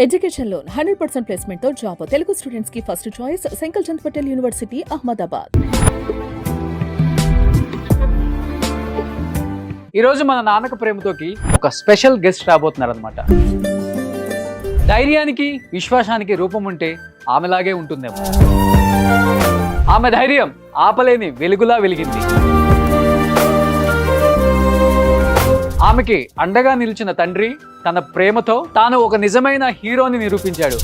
Education loan 100% placement తో job Telugu students కి first choice Sankalchand Patel university Ahmedabad. ఈ రోజు మన నాన్నక ప్రేమతోకి ఒక స్పెషల్ గెస్ట్ రాబోతున్నారు అనమాట. ధైర్యానికి విశ్వాసానికి రూపం ఉంటే ఆమెలాగే ఉంటుందేమో. ఆమె ధైర్యం ఆపలేని వెలుగులా వెలిగింది. ఆమెకి అండగా నిలిచిన తండ్రి తన ప్రేమతో తాను ఒక నిజమైన హీరోని నిరూపించాడు.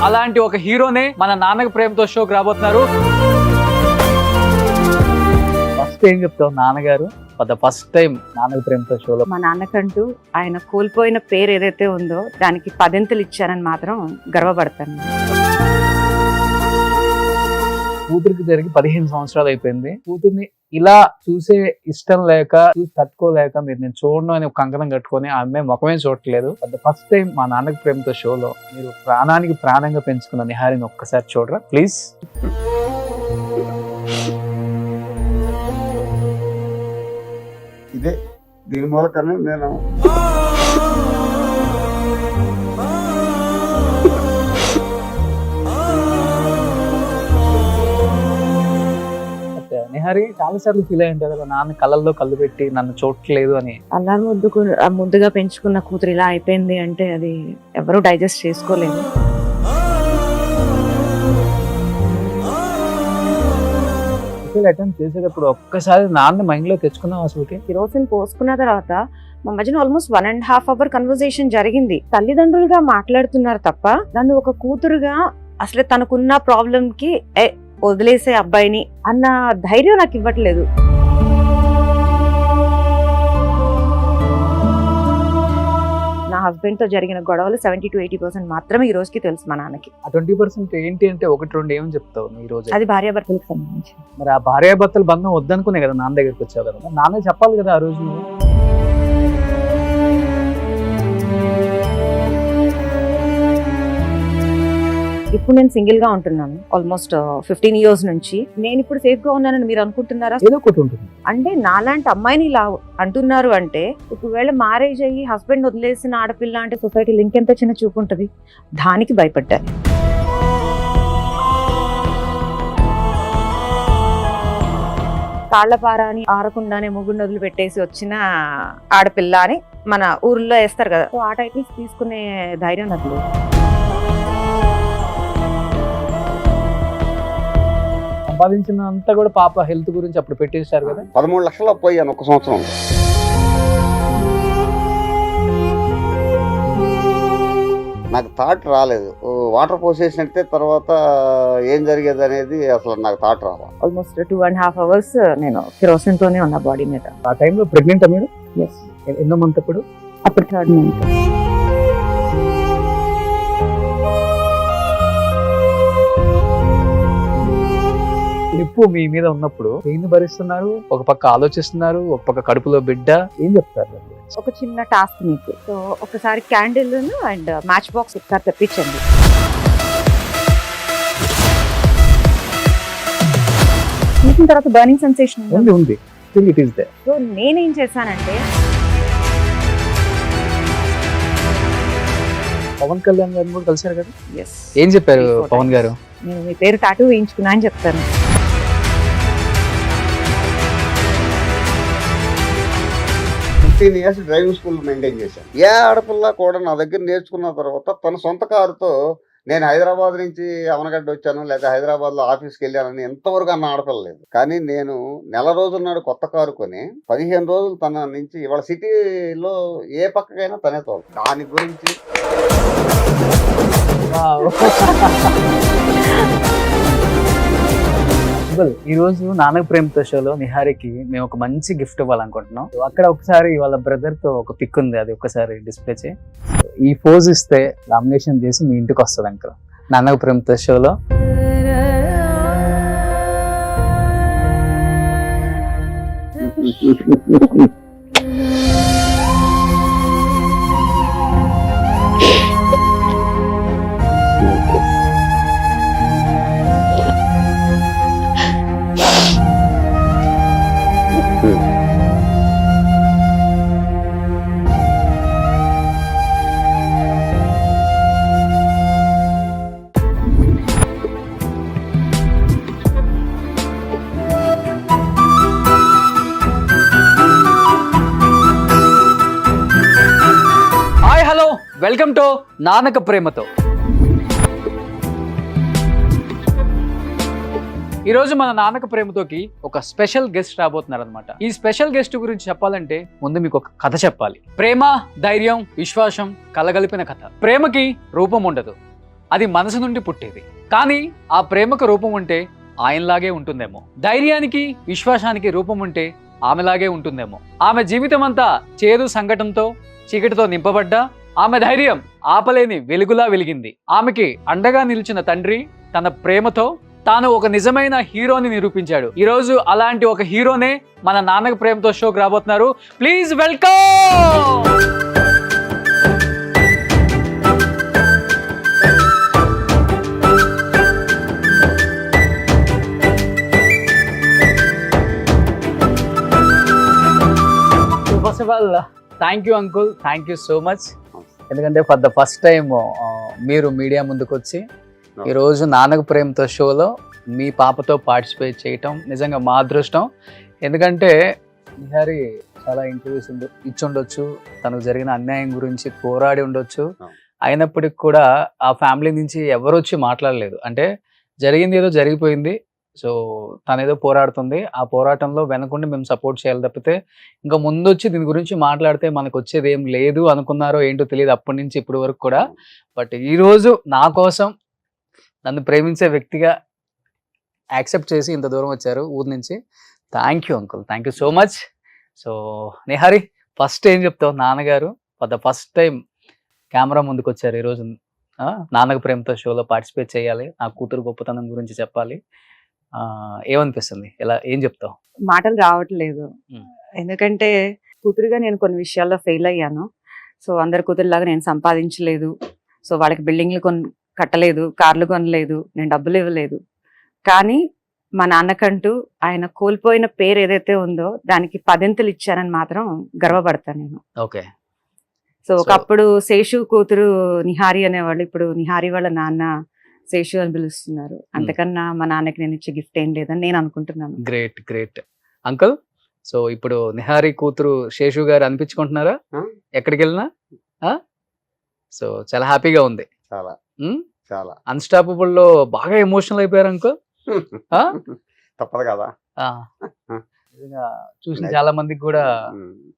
అలాంటి ఒక హీరోనే మన నాన్నక ప్రేమతో షోకి రాబోతున్నారు. ఫస్ట్ ఏం చెప్తావు నాన్నగారు ఫర్ ద ఫస్ట్ టైం నాన్నక ప్రేమతో షోలో? మా నాన్నకంటూ ఆయన కోల్పోయిన పేరు ఏదైతే ఉందో దానికి పదింతలు ఇచ్చారని మాత్రం గర్వపడతాను. కూతురికి జరిగి 15 సంవత్సరాలు అయిపోయింది. కూతుర్ని ఇలా చూసే ఇష్టం లేక చూసి తట్టుకోలేక మీరు నేను చూడను అని ఒక కంకణం కట్టుకొని ఆ అమ్మాయి ముఖమే చూడట్లేదు. ద ఫస్ట్ టైం మా నాన్నకి ప్రేమతో షోలో మీరు ప్రాణానికి ప్రాణంగా పెంచుకున్న నిహారిని ఒక్కసారి చూడరా ప్లీజ్. ఇదే దీని మూలకనే నేను నిహారి చాలా సార్లు ఫీల్ అయ్యి ఉంటారు కదా, నాన్న కళ్ళల్లో కళ్ళు పెట్టి నన్ను చూడట్లేదు అని. అలా ముద్దుగా పెంచుకున్న కూతురు ఇలా అయిపోయింది అంటే అది ఎవరు డైజెస్ట్ చేసుకోలేదు. అటెంప్ట్ చేసేటప్పుడు ఒక్కసారి నాన్న మైండ్ లో తెచ్చుకున్నాం. అసలు కిరోసిన్ పోసుకున్న తర్వాత మా మధ్యన ఆల్మోస్ట్ 1.5 hour కన్వర్సేషన్ జరిగింది. తల్లిదండ్రులుగా మాట్లాడుతున్నారు తప్ప నన్ను ఒక కూతురుగా అసలు తనకున్న ప్రాబ్లం కి వదిలేసే అబ్బాయిని అన్న ధైర్యం నాకు ఇవ్వట్లేదు. నా హస్బెండ్ తో జరిగిన గొడవలు 70 to 80% మాత్రమే ఈ రోజుకి తెలుసు మా నాన్నకి. ఆ 20% ఏంటి అంటే 1-2 ఏమని చెప్తావు ఈ రోజు? అది భార్యాభర్తలకు సంబంధించి. మరి ఆ భార్యాభర్తల బంధం వద్దనుకునే కదా నాన్న దగ్గరికి వచ్చావు కదా, నాన్న చెప్పాలి కదా ఆ రోజు. ఇప్పుడు నేను సింగిల్ గా ఉంటున్నాను ఆల్మోస్ట్ 15 years నుంచి. నేను ఇప్పుడు సేఫ్ గా ఉన్నానని మీరు అనుకుంటున్నారా? ఏదో ఒకటి ఉంటుంది అంటే నాలాంటి అమ్మాయిని ఇలా అంటున్నారు అంటే ఒకవేళ మ్యారేజ్ అయ్యి హస్బెండ్ వదిలేసిన ఆడపిల్ల అంటే సొసైటీలో ఇంకెంత చిన్న చూపు ఉంటుంది. దానికి భయపడ్డాను. కాళ్లపార అని ఆరకుండానే ముగ్గురు నదులు పెట్టేసి వచ్చిన ఆడపిల్ల అని మన ఊర్లో వేస్తారు కదా, ఆ టైటిల్స్ తీసుకునే ధైర్యం నాకు లేదు. సంపాదించినంతా కూడా పాప హెల్త్ గురించి అప్పుడు పెట్టేశారు కదా. 13 లక్షలు పోయాను ఒక సంవత్సరం. నాకు థాట్ రాలేదు. వాటర్ పోసేసినట్టే తర్వాత ఏం జరిగేది అనేది అసలు నాకు థాట్ రాలేదు. ఆల్మోస్ట్ 2.5 hours నేను కిరోసిన్ తోనే ఉన్న బాడీ మీద. ఆ టైంలో ప్రెగ్నెంట్ మీరు? ఎస్. ఎన్నో మంత్ అప్పుడు? అప్పుడు 3rd month. నిప్పు మీ మీద ఉన్నప్పుడు ఏం భరిస్తున్నారు? ఒక పక్క ఆలోచిస్తున్నారు, ఒక పక్క కడుపులో బిడ్డ. ఏం చెప్తారు? ఒక చిన్న టాస్క్ మీకు. సో ఒకసారి క్యాండిల్ అండ్ మ్యాచ్ బాక్స్ ఒకసారి తెప్పించండి. తీసిన తర్వాత బర్నింగ్ సెన్సేషన్ ఉంది. It is there. సో నేనేం చేశానంటే పవన్ కళ్యాణ్ గారిని కూడా కలిసారు కదా. ఎస్. ఏం చెప్పారు పవన్ గారు? నేను మీ పేరు టాటూ వేయించుకున్నా అని చెప్తాను. years డ్రైవింగ్ స్కూల్ మెయింటైన్ చేశాను. ఏ ఆడపిల్ల కూడా నా దగ్గర నేర్చుకున్న తర్వాత తన సొంత కారుతో నేను హైదరాబాద్ నుంచి అవనగడ్డ వచ్చాను లేదా హైదరాబాద్ లో ఆఫీస్కి వెళ్ళానని ఎంతవరకు అన్న ఆడపిల్ల లేదు. కానీ నేను నెల రోజుల నాడు కొత్త కారు కొని 15 రోజులు తన నుంచి ఇవాళ సిటీలో ఏ పక్కకైనా తనే తోలు. దాని గురించి ఈ రోజు నాన్నక ప్రేమతో షోలో నిహారికి మేము ఒక మంచి గిఫ్ట్ ఇవ్వాలనుకుంటున్నాం. అక్కడ ఒకసారి వాళ్ళ బ్రదర్ తో ఒక పిక్ ఉంది, అది ఒకసారి డిస్ప్లే చేయి. ఈ పోజ్ ఇస్తే లామినేషన్ చేసి మీ ఇంటికి వస్తుంది అంకుల్ నాన్నక ప్రేమతో షోలో. వెల్కమ్ టు నాన్నక ప్రేమతో. ఈరోజు మన నాన్నక ప్రేమతోకి ఒక స్పెషల్ గెస్ట్ రాబోతున్నారు అనమాట. ఈ స్పెషల్ గెస్ట్ గురించి చెప్పాలంటే ముందు మీకు ఒక కథ చెప్పాలి. ప్రేమ, ధైర్యం, విశ్వాసం కలగలిపిన కథ. ప్రేమకి రూపం ఉండదు, అది మనసు నుండి పుట్టేది. కానీ ఆ ప్రేమకు రూపం ఉంటే ఆయనలాగే ఉంటుందేమో. ధైర్యానికి, విశ్వాసానికి రూపం ఉంటే ఆమెలాగే ఉంటుందేమో. ఆమె జీవితం అంతా చేదు సంఘటనతో, చీకటితో నింపబడ్డా ఆమె ధైర్యం ఆపలేని వెలుగులా వెలిగింది. ఆమెకి అండగా నిలిచిన తండ్రి తన ప్రేమతో తాను ఒక నిజమైన హీరోని నిరూపించాడు. ఈ రోజు అలాంటి ఒక హీరోనే మన నాన్నక ప్రేమతో షోకి రాబోతున్నారు. Please welcome. First of all thank you uncle, thank you so much. ఎందుకంటే ఫర్ ద ఫస్ట్ టైం మీరు మీడియా ముందుకు వచ్చి ఈరోజు నాన్నక ప్రేమతో షోలో మీ పాపతో పార్టిసిపేట్ చేయటం నిజంగా మా అదృష్టం. ఎందుకంటే నిహారి చాలా ఇంటర్వ్యూస్ ఇచ్చుండొచ్చు, తనకు జరిగిన అన్యాయం గురించి పోరాడి ఉండొచ్చు. అయినప్పటికి కూడా ఆ ఫ్యామిలీ నుంచి ఎవరు వచ్చి మాట్లాడలేదు. అంటే జరిగింది ఏదో జరిగిపోయింది, సో తనేదో పోరాడుతుంది, ఆ పోరాటంలో వెనకుండి మేము సపోర్ట్ చేయాలి తప్పితే ఇంకా ముందు వచ్చి దీని గురించి మాట్లాడితే మనకు వచ్చేది ఏం లేదు అనుకున్నారో ఏంటో తెలియదు అప్పటి నుంచి ఇప్పటి వరకు కూడా. బట్ ఈరోజు నా కోసం నన్ను ప్రేమించే వ్యక్తిగా యాక్సెప్ట్ చేసి ఇంత దూరం వచ్చారు ఊరి నుంచి. Thank you uncle, thank you so much. So Nihari, first ఏం చెప్తావు? నాన్నగారు for the first time camera ముందుకు వచ్చారు ఈరోజు. నాన్నక ప్రేమతో షోలో పార్టిసిపేట్ చేయాలి, నా కూతురు గొప్పతనం గురించి చెప్పాలి. ఏమనిపిస్తుంది? ఏం చెప్తావు? మాటలు రావట్లేదు. ఎందుకంటే కూతురుగా నేను కొన్ని విషయాల్లో ఫెయిల్ అయ్యాను. సో అందరి కూతురులాగా నేను సంపాదించలేదు. సో వాళ్ళకి బిల్డింగ్లు కట్టలేదు, కార్లు కొనలేదు, నేను డబ్బులు ఇవ్వలేదు. కానీ మా నాన్నకంటూ ఆయన కోల్పోయిన పేరు ఏదైతే ఉందో దానికి 10 ఇచ్చానని మాత్రం గర్వపడతాను నేను. ఓకే. సో ఒకప్పుడు శేషు కూతురు నిహారి అనేవాళ్ళు, ఇప్పుడు నిహారి వాళ్ళ నాన్న శేషు అని పిలుస్తున్నారు. అంతకన్నా మా నాన్నకి నేను ఇచ్చే గిఫ్ట్ ఏం లేదని నేను అనుకుంటున్నాను. Great great uncle. సో ఇప్పుడు నిహారి కూతురు శేషు గారు అనిపించుకుంటున్నారా ఎక్కడికి వెళ్ళినా? సో చాలా హ్యాపీగా ఉంది. చాలా చాలా అన్స్టాపబుల్ లో బాగా ఎమోషనల్ అయిపోయారు అంకుల్. తప్పదు కదా, చూసిన చాలా మందికి కూడా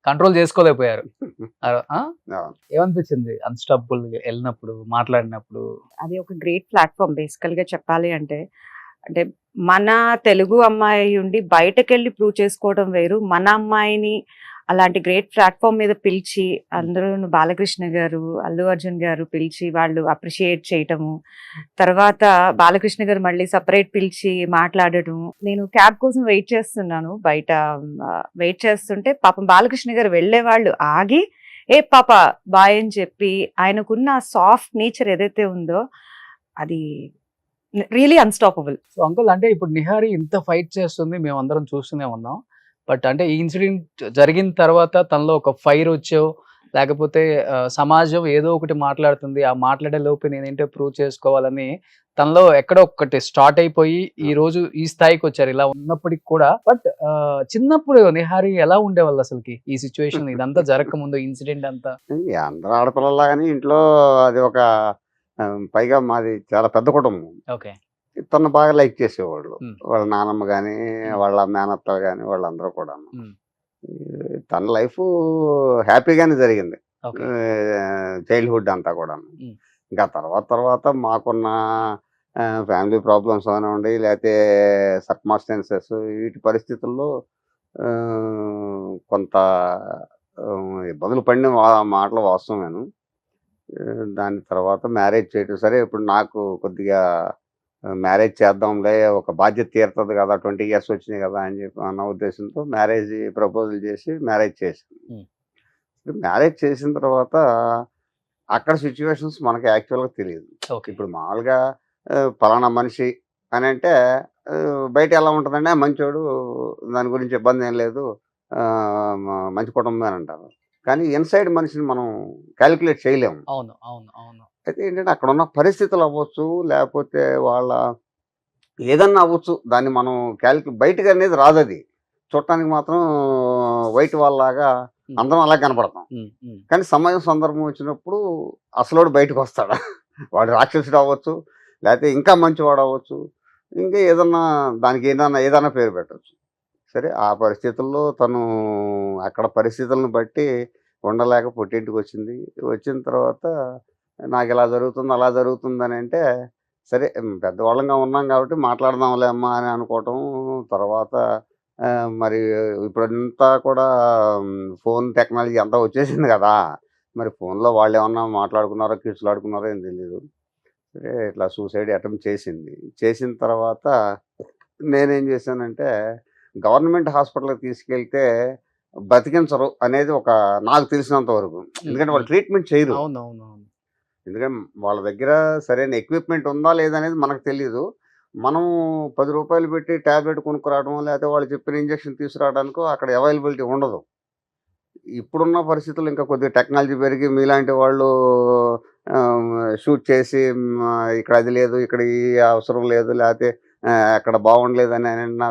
కంట్రోల్ చేసుకోలేకపోయారు. ఏమనిపించింది అన్స్టాపబుల్ వెళ్ళినప్పుడు, మాట్లాడినప్పుడు? అది ఒక గ్రేట్ ప్లాట్ఫామ్ బేసికల్ గా చెప్పాలి అంటే. అంటే మన తెలుగు అమ్మాయి ఉండి బయటకెళ్ళి ప్రూవ్ చేసుకోవడం వేరు. మన అమ్మాయిని అలాంటి గ్రేట్ ప్లాట్ఫామ్ మీద పిలిచి అందరూ బాలకృష్ణ గారు, అల్లు అర్జున్ గారు పిలిచి వాళ్ళు అప్రిషియేట్ చేయటము, తర్వాత బాలకృష్ణ గారు మళ్ళీ సపరేట్ పిలిచి మాట్లాడటం. నేను క్యాబ్ కోసం వెయిట్ చేస్తున్నాను, బయట వెయిట్ చేస్తుంటే పాపం బాలకృష్ణ గారు వెళ్ళే వాళ్ళు ఆగి ఏ పాప బాయ్ అని చెప్పి ఆయనకున్న సాఫ్ట్ నేచర్ ఏదైతే ఉందో అది రియలీ అన్స్టాపబుల్. సో అంకుల్, అంటే ఇప్పుడు నిహారి ఇంత ఫైట్ చేస్తుంది, మేము అందరం చూస్తూనే ఉన్నాం. బట్ అంటే ఈ ఇన్సిడెంట్ జరిగిన తర్వాత తనలో ఒక ఫైర్ వచ్చో, లేకపోతే సమాజం ఏదో ఒకటి మాట్లాడుతుంది, ఆ మాట్లాడే లోపు నేనేంటో ప్రూవ్ చేసుకోవాలని తనలో ఎక్కడో ఒకటి స్టార్ట్ అయిపోయి ఈ రోజు ఈ స్థాయికి వచ్చారు. ఇలా ఉన్నప్పటికి కూడా బట్ చిన్నప్పుడు నిహారి ఎలా ఉండేవాళ్ళు అసలుకి ఈ సిచ్యువేషన్ ఇదంతా జరగక ముందు ఇన్సిడెంట్ అంతా? అందరూ ఆడపిల్లలాగానే ఇంట్లో అది ఒక పైగా మాది చాలా పెద్ద కుటుంబం. ఓకే. తను బాగా లైక్ చేసేవాళ్ళు, వాళ్ళ నానమ్మ కానీ వాళ్ళ మేనత్తలు కానీ వాళ్ళందరూ కూడా. తన లైఫ్ హ్యాపీగానే జరిగింది చైల్డ్హుడ్ అంతా కూడా. ఇంకా తర్వాత మాకున్న ఫ్యామిలీ ప్రాబ్లమ్స్ అవనివ్వండి, లేకపోతే సర్కమ్స్టాన్సెస్, వీటి పరిస్థితుల్లో కొంత ఇబ్బందులు పడిన మాటలు వాస్తవమేను. దాని తర్వాత మ్యారేజ్ చేయటం సరే, ఇప్పుడు నాకు కొద్దిగా మ్యారేజ్ చేద్దాంలే, ఒక బాధ్యత తీరుతుంది కదా, 20 years వచ్చినాయి కదా అని చెప్పి అన్న ఉద్దేశంతో మ్యారేజ్ ప్రపోజల్ చేసి మ్యారేజ్ చేసింది. మ్యారేజ్ చేసిన తర్వాత అక్కడ సిచ్యువేషన్స్ మనకి యాక్చువల్గా తెలియదు. ఇప్పుడు మామూలుగా ఫలానా మనిషి అని అంటే బయట ఎలా ఉంటుందంటే మంచోడు, దాని గురించి ఇబ్బంది ఏం లేదు, మంచి కుటుంబం అని అంటారు. కానీ ఇన్సైడ్ మనిషిని మనం క్యాలిక్యులేట్ చేయలేము. అవును అవును అవును. అయితే ఏంటంటే అక్కడ ఉన్న పరిస్థితులు అవ్వచ్చు, లేకపోతే వాళ్ళ ఏదన్నా అవ్వచ్చు, దాన్ని మనం బయటకు అనేది రాదు. అది చూడటానికి మాత్రం వైట్ వాళ్ళలాగా అందరం అలా కనపడతాం. కానీ సమయం సందర్భం వచ్చినప్పుడు అసలోడు బయటకు వస్తాడా? వాడు రాక్షసుడు అవ్వచ్చు, లేకపోతే ఇంకా మంచివాడు అవ్వచ్చు, ఇంకా ఏదన్నా దానికి ఏదైనా పేరు పెట్టచ్చు. సరే ఆ పరిస్థితుల్లో తను అక్కడ పరిస్థితులను బట్టి ఉండలేక పుట్టింటికి వచ్చింది. వచ్చిన తర్వాత నాకు ఇలా జరుగుతుంది అలా జరుగుతుందని అంటే సరే పెద్దవాళ్ళంగా ఉన్నాం కాబట్టి మాట్లాడదాంలే అమ్మా అని అనుకోవటం. తర్వాత మరి ఇప్పుడంతా కూడా ఫోన్ టెక్నాలజీ అంతా వచ్చేసింది కదా! మరి ఫోన్‌లో వాళ్ళేమన్నా మాట్లాడుకున్నారో, కిచులాడుకున్నారో ఏం తెలీదు. సరే ఇట్లా సూసైడ్ అటెంప్ట్ చేసింది. చేసిన తర్వాత నేనేం చేశానంటే గవర్నమెంట్ హాస్పిటల్‌కి తీసుకెళ్తే బతికించరు అనేది నాకు తెలిసినంత వరకు. ఎందుకంటే వాళ్ళు ట్రీట్మెంట్ చేయరు. అవునవునవును. ఎందుకంటే వాళ్ళ దగ్గర సరైన ఎక్విప్మెంట్ ఉందా లేదా అనేది మనకు తెలీదు. మనం రూ. 10 పెట్టి టాబ్లెట్ కొనుక్కురావడమో, లేకపోతే వాళ్ళు చెప్పిన ఇంజెక్షన్ తీసుకురావడానికో అక్కడ అవైలబిలిటీ ఉండదు. ఇప్పుడున్న పరిస్థితుల్లో ఇంకా కొద్దిగా టెక్నాలజీ పెరిగి మీలాంటి వాళ్ళు షూట్ చేసి ఇక్కడ అది లేదు, ఇక్కడ ఈ అవసరం లేదు, లేకపోతే అక్కడ బాగుండలేదని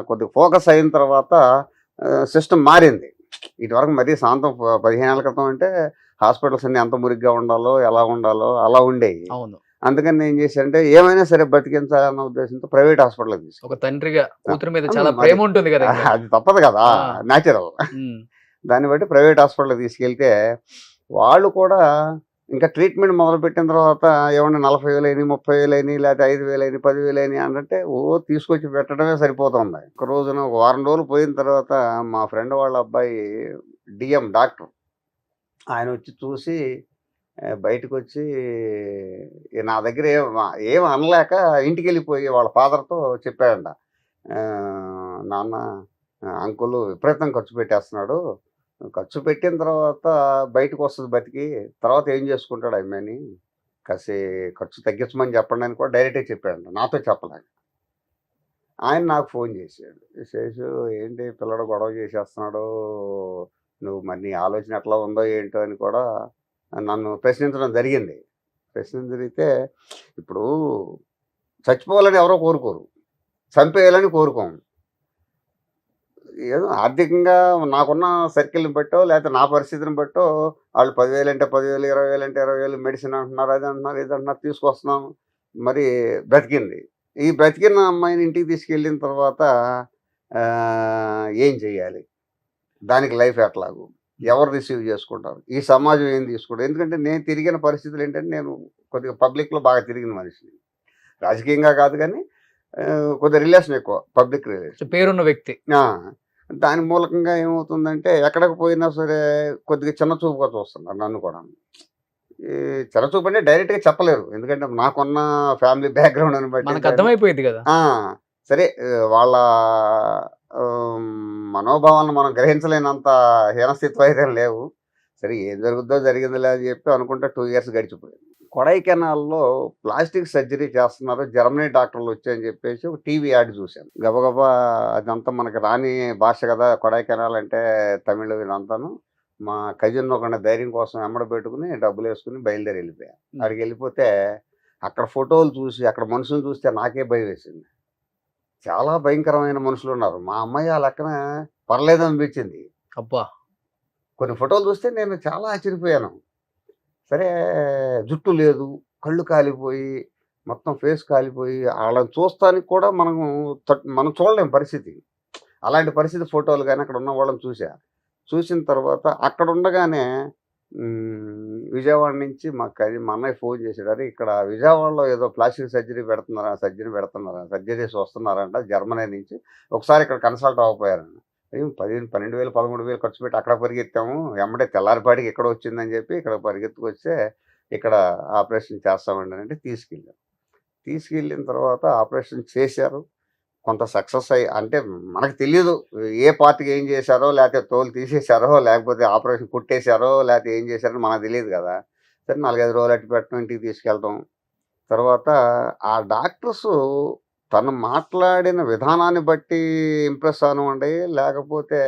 కొద్దిగా ఫోకస్ అయిన తర్వాత సిస్టమ్ మారింది. ఇటువరకు మరీ శాంతం 15 ఏళ్ల క్రితం అంటే హాస్పిటల్స్ అన్ని ఎంత మురిగ్గా ఉండాలో, ఎలా ఉండాలో అలా ఉండేవి. అవును. అందుకని నేను చేశానంటే ఏమైనా సరే బతికించాలన్న ఉద్దేశంతో ప్రైవేట్ హాస్పిటల్‌కి ఒక తీసుకెళ్ళాను. తండ్రిగా కూతురు మీద చాలా మరి ప్రేమ ఉంటుంది కదా! ఇంకా. అది తప్పదు కదా! ఆ. న్యాచురల్. హ్మ్. దాన్ని బట్టి ప్రైవేట్ హాస్పిటల్‌కి తీసుకెళ్తే వాళ్ళు కూడా ఇంకా ట్రీట్మెంట్ మొదలుపెట్టిన తర్వాత ఏమన్నా 40,000 అయినాయి, 30,000 అయినాయి, లేకపోతే 5,000 అయినాయి, 10,000 అయినాయి అంటే తీసుకొచ్చి పెట్టడమే సరిపోతుంది. ఒక రోజున ఒక వారం రోజులు పోయిన తర్వాత మా ఫ్రెండ్ వాళ్ళ అబ్బాయి డీఎం డాక్టర్. ఆయన వచ్చి చూసి బయటకొచ్చి నా దగ్గర ఏం అనలేక ఇంటికెళ్ళిపోయి వాళ్ళ ఫాదర్‌తో చెప్పాడంట. నాన్న అంకుల్ విపరీతం ఖర్చు పెట్టేస్తున్నాడు. ఖర్చు పెట్టిన తర్వాత బయటకొస్తది బతికి. తర్వాత ఏం చేసుకుంటాడు ఆ అమ్మాయిని. ఖర్చు తగ్గించమని చెప్పండి అని కూడా డైరెక్ట్‌గా చెప్పాడంట. నాతో చెప్పలే. ఆయన నాకు ఫోన్ చేశాడు. "శేషు ఏంటి పిల్లాడు గొడవ చేసేస్తున్నాడు. నువ్వు మరి నీ ఆలోచన ఎట్లా ఉందో ఏంటో" అని కూడా నన్ను ప్రశ్నించడం జరిగింది. ప్రశ్నించితే ఇప్పుడు చచ్చిపోవాలని ఎవరో కోరుకోరు. చంపేయాలని కోరుకోము. ఏదో ఆర్థికంగా నాకున్న సర్కిల్‌ని బట్టో, లేకపోతే నా పరిస్థితిని బట్టో వాళ్ళు 10,000 అంటే 10,000, 20,000 అంటే 20,000 మెడిసిన్ అంటున్నారు, అది అంటున్నారు, ఇది అంటున్నారు తీసుకొస్తున్నాం. మరి బ్రతికింది. ఈ బ్రతికిన అమ్మాయిని ఇంటికి తీసుకెళ్ళిన తర్వాత ఏం చేయాలి? దానికి లైఫ్ ఎట్లాగు? ఎవరు రిసీవ్ చేసుకుంటారు? ఈ సమాజం ఏం తీసుకుంటారు? ఎందుకంటే నేను తిరిగిన పరిస్థితులు ఏంటంటే నేను కొద్దిగా పబ్లిక్‌లో బాగా తిరిగిన మనిషిని. రాజకీయంగా కాదు కానీ కొద్దిగా రిలేషన్ ఎక్కువ. Public relation. పేరున్న వ్యక్తి. ఆ! దాని మూలకంగా ఏమవుతుందంటే ఎక్కడికి పోయినా సరే కొద్దిగా చిన్న చూపుగా చూస్తున్నారు నన్ను కూడాను. ఈ చిన్న చూపు అంటే డైరెక్ట్‌గా చెప్పలేరు. ఎందుకంటే నాకున్న ఫ్యామిలీ బ్యాక్‌గ్రౌండ్‌ని బట్టి మనకు అర్థమైపోయిద్ది కదా! ఆ! సరే వాళ్ళ మనోభావాలను మనం గ్రహించలేనంత హీనస్థితిలో అయితే లేవు. సరే ఏం జరుగుద్దో జరిగిందిలే అని చెప్పి అనుకుంటే 2 ఇయర్స్ గడిచిపోయింది. కొడైకెనాల్‌లో ప్లాస్టిక్ సర్జరీ చేస్తున్నారు. జర్మనీ డాక్టర్లు వచ్చాయని చెప్పేసి ఒక టీవీ యాడ్ చూశాను. గబగబా అదంతా మనకి రాని భాష కదా! కొడైకెనాల్ అంటే తమిళ్ ఇదంతాను. మా కజిన్ ఒకడిని ధైర్యం కోసం ఎమ్మడ పెట్టుకుని డబ్బులేసుకుని బయలుదేరి వెళ్ళిపోయాను. అక్కడికి వెళ్ళిపోతే అక్కడ ఫోటోలు చూసి అక్కడ మనుషులను చూస్తే నాకే భయమేసింది. చాలా భయంకరమైన మనుషులున్నారు. మా అమ్మాయి ఆ లెక్కన పర్లేదనిపించింది. అబ్బా! కొన్ని ఫోటోలు చూస్తే నేను చాలా ఆశ్చర్యపోయాను. సరే జుట్టు లేదు, కళ్ళు కాలిపోయి, మొత్తం ఫేస్ కాలిపోయి, ఆళ్ళని చూస్తానికి కూడా మనం చూడలేం పరిస్థితి. అలాంటి పరిస్థితి ఫోటోలు గాని అక్కడ ఉన్న వాళ్ళని చూసా. చూసిన తర్వాత అక్కడ ఉండగానే విజయవాడ నుంచి మా అన్నయ్య ఫోన్ చేసాడు. "అరే ఇక్కడ విజయవాడలో ఏదో ప్లాస్టిక్ సర్జరీ పెడుతున్నారా? సర్జరీస్ వస్తున్నారంట జర్మనీ నుంచి. ఒకసారి ఇక్కడ కన్సల్ట్ అవ్వకపోయారంట." 15,000, 12,000, 13,000 ఖర్చు పెట్టి అక్కడ పరిగెత్తాము. ఎమ్మటే తెల్లారిపాటికి ఇక్కడ వచ్చిందని చెప్పి ఇక్కడ పరిగెత్తుకొస్తే ఇక్కడ ఆపరేషన్ చేస్తామండి అంటే తీసుకెళ్ళాం. తీసుకెళ్ళిన తర్వాత ఆపరేషన్ చేశారు. కొంత సక్సెస్ అంటే మనకు తెలీదు ఏ పార్ట్‌కి ఏం చేశారో, లేకపోతే తోలు తీసేశారో, లేకపోతే ఆపరేషన్ కుట్టేశారో, లేకపోతే ఏం చేశారో మనకు తెలీదు కదా! సరే 4, 5 రోజులు అట్టి పెట్టడం, ఇంటికి తీసుకెళ్ళటం. తర్వాత ఆ డాక్టర్సు తను మాట్లాడిన విధానాన్ని బట్టి ఇంప్రెస్ అవ్వనివ్వండి, లేకపోతే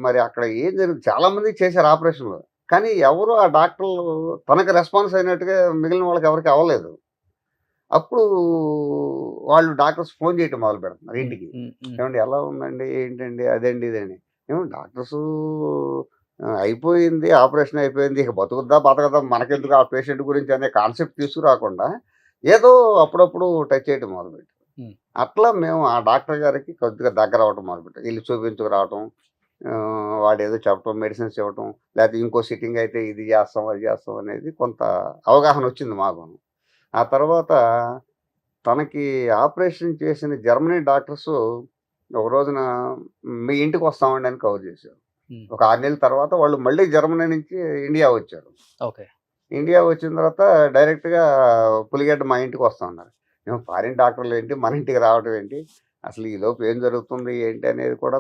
మరి అక్కడ ఏం జరిగింది చాలామందికి చేశారు ఆపరేషన్‌లు. కానీ ఎవరు ఆ డాక్టర్లు తనకు రెస్పాన్స్ అయినట్టుగా మిగిలిన వాళ్ళకి ఎవరికీ అవ్వలేదు. అప్పుడు వాళ్ళు డాక్టర్స్ ఫోన్ చేయటం మొదలుపెడుతున్నారు ఇంటికి. హ్మ్. హ్మ్. ఏవండీ ఎలా ఉందండి? ఏంటండి? అదండి, ఇదండి. ఏమో డాక్టర్సు అయిపోయింది, ఆపరేషన్ అయిపోయింది, ఇక బతుకుద్దా బతకదా మనకెందుకు ఆ పేషెంట్ గురించి అనే కాన్సెప్ట్ తీసుకురాకుండా ఏదో అప్పుడప్పుడు టచ్ చేయడం మొదలుపెట్టాం. అట్లా మేము ఆ డాక్టర్ గారికి కొద్దిగా దగ్గర అవ్వటం మొదలుపెట్టాం. వీళ్ళు చూపించుకురావటం, వాడు ఏదో చెప్పటం, మెడిసిన్స్ ఇవ్వటం, లేకపోతే ఇంకో సిట్టింగ్ అయితే ఇది చేస్తాం అది చేస్తాం అనేది కొంత అవగాహన వచ్చింది మాకు. ఆ తర్వాత తనకి ఆపరేషన్ చేసిన జర్మనీ డాక్టర్స్ ఒక రోజున మీ ఇంటికి వస్తామండి అని కవర్ చేశారు. ఒక 6 నెలల తర్వాత వాళ్ళు మళ్ళీ జర్మనీ నుంచి ఇండియా వచ్చారు. ఓకే. ఇండియా వచ్చిన తర్వాత డైరెక్ట్గా పులిగడ్డ మా ఇంటికి వస్తా ఉన్నారు. మేము ఫారిన్ డాక్టర్లు ఏంటి మన ఇంటికి రావడం ఏంటి, అసలు ఈ లోపు ఏం జరుగుతుంది ఏంటి అనేది కూడా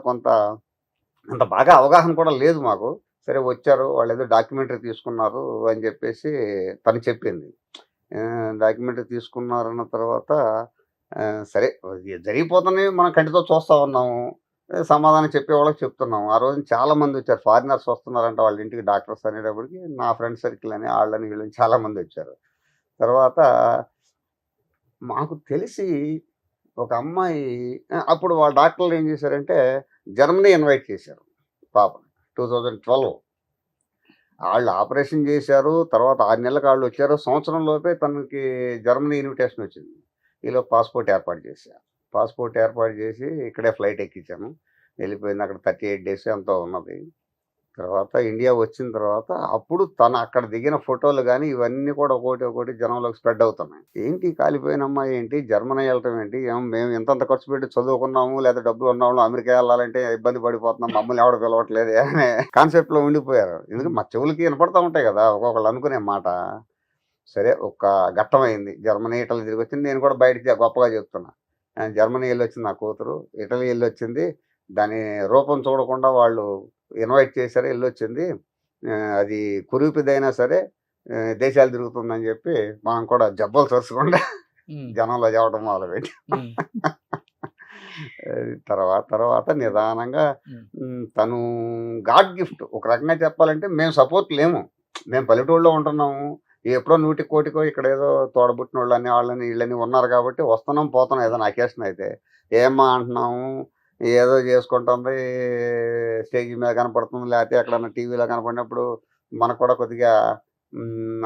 అంత బాగా అవగాహన కూడా లేదు మాకు. సరే వచ్చారు, వాళ్ళు ఏదో డాక్యుమెంటరీ తీసుకున్నారు అని చెప్పేసి తను చెప్పింది. డాక్యుమెంటరీ తీసుకున్నారన్న తర్వాత సరే జరిగిపోతున్నాయి, మనం కంటితో చూస్తూ ఉన్నాము, సమాధానం చెప్పే వాళ్ళకి చెప్తున్నాము. ఆ రోజు చాలామంది వచ్చారు, ఫారినర్స్ వస్తున్నారంట వాళ్ళ ఇంటికి డాక్టర్స్ అనేటప్పటికి నా ఫ్రెండ్ సర్కిల్ అని వాళ్ళని వీళ్ళని చాలామంది వచ్చారు. తర్వాత మాకు తెలిసి ఒక అమ్మాయి అప్పుడు వాళ్ళ డాక్టర్లు ఏం చేశారంటే జర్మనీ ఇన్వైట్ చేశారు పాపని 2012. వాళ్ళు ఆపరేషన్ చేశారు, తర్వాత 6 నెలలకు వాళ్ళు వచ్చారు. సంవత్సరం లోపే తనకి జర్మనీ ఇన్విటేషన్ వచ్చింది. ఈలో పాస్పోర్ట్ ఏర్పాటు చేశారు. పాస్పోర్ట్ ఏర్పాటు చేసి ఇక్కడే ఫ్లైట్ ఎక్కించాను, వెళ్ళిపోయింది. అక్కడ 38 డేస్ ఎంతో ఉన్నది. తర్వాత ఇండియా వచ్చిన తర్వాత అప్పుడు తను అక్కడ దిగిన ఫోటోలు కానీ ఇవన్నీ కూడా ఒకటి జనంలోకి స్ప్రెడ్ అవుతున్నాయి. ఏంటి కాలిపోయిన అమ్మాయి ఏంటి, జర్మనీ వెళ్ళటం ఏంటి, మేము ఇంతంత ఖర్చు పెట్టి చదువుకున్నాము, లేదా డబ్బులు ఉన్నవాళ్ళు అమెరికా వెళ్ళాలంటే ఇబ్బంది పడిపోతున్నాం, మమ్మల్ని ఎవడ పిలవట్లేదు అనే కాన్సెప్ట్లో ఉండిపోయారు. ఎందుకంటే మా చెవులకి వినపడతా ఉంటాయి కదా ఒక్కొక్కళ్ళు అనుకునే మాట. సరే ఒక ఘట్టమైంది, జర్మనీ ఇటలీ తిరిగి వచ్చింది. నేను కూడా బయటికి గొప్పగా చెప్తున్నా, జర్మనీ వెళ్ళి వచ్చింది నా కూతురు, ఇటలీ వెళ్ళి వచ్చింది, దాని రూపం చూడకుండా వాళ్ళు ఇన్వైట్ చేశారు, వెళ్ళొచ్చింది, అది కురూపిదైనా సరే దేశాలు తిరుగుతుందని చెప్పి మనం కూడా జబ్బలు తరుచుకుండా జనంలో చెప్పడం మొదలుపెట్టి తర్వాత నిదానంగా తను గాడ్ గిఫ్ట్ ఒక రకంగా చెప్పాలంటే. మేము సపోర్ట్ లేము, మేము పల్లెటూళ్ళలో ఉంటున్నాము, ఎప్పుడో 100 కోటికో ఇక్కడ ఏదో తోడబుట్టిన వాళ్ళని వాళ్ళని వీళ్ళని ఉన్నారు కాబట్టి వస్తున్నాం పోతున్నాం ఏదైనా అకేషన్ అయితే. ఏమ్మా అంటున్నాము, ఏదో చేసుకుంటుంది, స్టేజ్ మీద కనపడుతుంది, లేకపోతే ఎక్కడన్నా టీవీలో కనపడినప్పుడు మనకు కూడా కొద్దిగా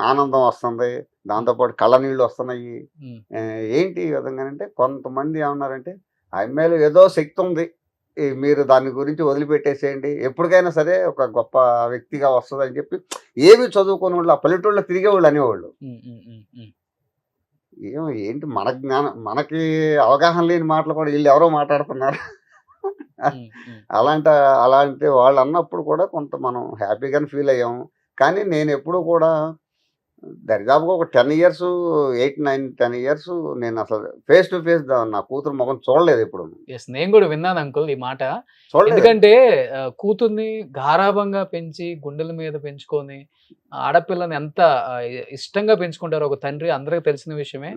ఆనందం వస్తుంది, దాంతోపాటు కళ్ళ నీళ్ళు వస్తున్నాయి. ఏంటి ఈ విధంగానంటే కొంతమంది ఏమన్నారంటే ఆ అమ్మాయిలో ఏదో శక్తి ఉంది, మీరు దాని గురించి వదిలిపెట్టేసేయండి, ఎప్పటికైనా సరే ఒక గొప్ప వ్యక్తిగా వస్తుంది అని చెప్పి ఏమి చదువుకునే వాళ్ళు ఆ పల్లెటూళ్ళలో తిరిగేవాళ్ళు అనేవాళ్ళు. ఏంటి మన జ్ఞానం, మనకి అవగాహన లేని మాటలు కూడా వీళ్ళు ఎవరో మాట్లాడుతున్నారు. అలాంటి వాళ్ళు అన్నప్పుడు కూడా కొంత మనం హ్యాపీగానే ఫీల్ అయ్యాము. కానీ నేను ఎప్పుడు కూడా దరిదాపుగా ఒక 10 ఇయర్స్ 8, 9, 10 ఇయర్స్ నేను అసలు ఫేస్ టు ఫేస్ నా కూతురు ముఖం చూడలేదు ఎప్పుడు. నేను కూడా విన్నాను అంకుల్ ఈ మాట. చూడలేదు. ఎందుకంటే కూతుర్ని గారాభంగా పెంచి గుండెల మీద పెంచుకొని ఆడపిల్లని ఎంత ఇష్టంగా పెంచుకుంటారో ఒక తండ్రి అందరికి తెలిసిన విషయమే.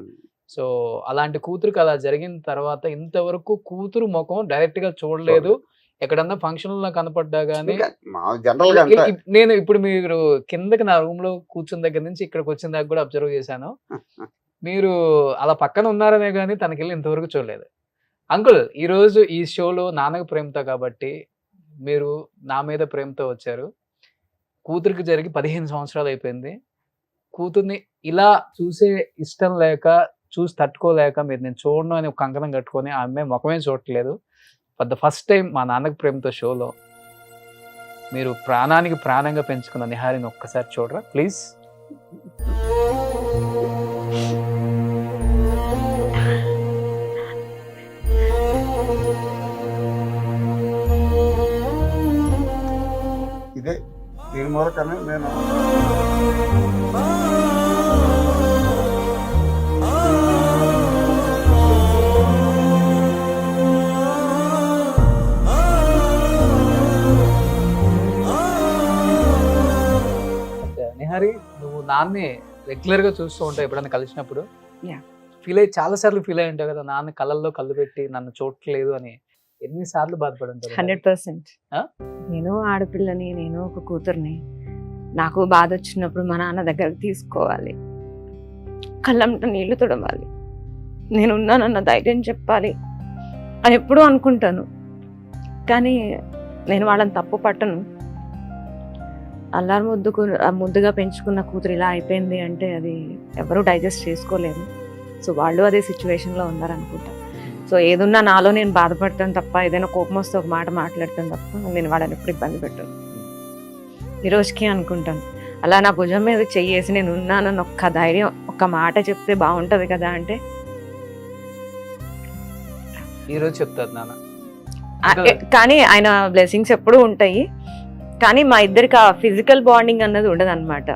సో అలాంటి కూతురికి అలా జరిగిన తర్వాత ఇంతవరకు కూతురు ముఖం డైరెక్ట్ గా చూడలేదు. ఎక్కడన్నా ఫంక్షన్ లో కనపడ్డా గానీ జనరల్ గా నేను ఇప్పుడు మీరు కిందకి నా రూమ్ లో కూర్చున్న దగ్గర నుంచి ఇక్కడికి వచ్చిన దాకా కూడా అబ్జర్వ్ చేశాను. మీరు అలా పక్కన ఉన్నారనే గానీ తనకెళ్ళి ఇంతవరకు చూడలేదు. అంకుల్ ఈ రోజు ఈ షోలో నాన్నకు ప్రేమతో కాబట్టి మీరు నా మీద ప్రేమతో వచ్చారు. కూతురికి జరిగి 15 సంవత్సరాలు అయిపోయింది. కూతుర్ని ఇలా చూసే ఇష్టం లేక చూసి తట్టుకోలేక మీరు నేను చూడను అని ఒక కంకణం కట్టుకొని ఆ అమ్మాయి ముఖమే చూడట్లేదు. ఫర్ ద ఫస్ట్ టైం మా నాన్నకు ప్రేమతో షోలో మీరు ప్రాణానికి ప్రాణంగా పెంచుకున్న నిహారిని ఒక్కసారి చూడరా ప్లీజ్. ఇదే దీని మూలకనే నేను నిహారి నువ్వు నాన్ని రెగ్యులర్ గా చూస్తూ ఉంటావు, ఎప్పుడైనా కలిసినప్పుడు Yeah. చాలా సార్లు ఫీల్ అయి ఉంటావు కదా, నాన్న కళ్ళల్లో కళ్ళు పెట్టి నన్ను చూడట్లేదు అని ఎన్నిసార్లు బాధపడి ఉంటావు? 100%. ఆ? నేను ఆడపిల్లని, నేను ఒక కూతుర్ని. నాకు బాధ వచ్చినప్పుడు మా నాన్న దగ్గరకు తీసుకోవాలి, కళ్ళంట నీళ్లు తుడవాలి, నేను ఉన్నానన్న ధైర్యం చెప్పాలి అని ఎప్పుడూ అనుకుంటాను. కానీ నేను వాళ్ళని తప్పు పట్టను. అల్లారు ముద్దుగా పెంచుకున్న కూతురు ఇలా అయిపోయింది అంటే అది ఎవరు డైజెస్ట్ చేసుకోలేరు. సో వాళ్ళు అదే సిచ్యువేషన్లో ఉన్నారనుకుంటా. సో ఏదున్నా నాలో నేను బాధపడతాను తప్ప, ఏదైనా కోపం వస్తే ఒక మాట మాట్లాడతాను తప్ప నేను వాళ్ళని ఎప్పుడు ఇబ్బంది పెట్టాను. ఈ రోజుకి అనుకుంటాను, అలా నా భుజం మీద చెయ్యేసి నేను ఉన్నానని ఒక్క ధైర్యం, ఒక్క మాట చెప్తే బాగుంటుంది కదా అంటే ఈ రోజు చెప్తారు నాన్న. కానీ ఆయన బ్లెస్సింగ్స్ ఎప్పుడూ ఉంటాయి. కానీ మా ఇద్దరికి ఆ ఫిజికల్ బాండింగ్ అన్నది ఉండదు అనమాట.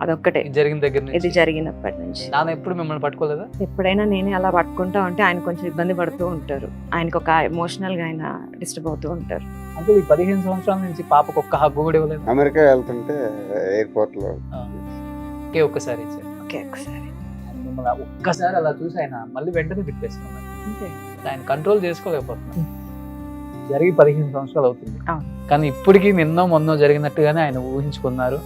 అదొక్కటే జరిగిన దగ్గర ఇది నుంచి జరిగినప్పటి నుంచి. నాన్న ఎప్పుడు మిమ్మల్ని పట్టుకోలేదా? ఎప్పుడైనా నేనే అలా పట్టుకుంటా ఉంటే ఆయన కొంచెం ఇబ్బంది పడుతూ ఉంటారు. ఆయనకు ఒక ఎమోషనల్ గా ఆయన డిస్టర్బ్ అవుతూ ఉంటారు. అంటే ఈ 15 సంవత్సరాల నుంచి పాపకు ఒక్క హగ్గు కూడా ఇవ్వలేదు. అమెరికా వెళ్తుంటే ఎయిర్పోర్ట్ లో ఒకే ఒక్కసారి ఇచ్చారు. ఓకే, ఒకసారి మిమ్మల్ని ఒక్కసారి అలా చూసి ఆయన మళ్ళీ వెంటనే తిప్పేసుకున్నారు. అంతే. ఆయన కంట్రోల్ చేసుకోలేకపోతున్నారు. జరిగి 15 సంవత్సరాలు అవుతుంది. అవును. కానీ ఇప్పటికీ నిన్నో మొన్నో జరిగినట్టుగానే ఆయన ఊహించుకున్నారు.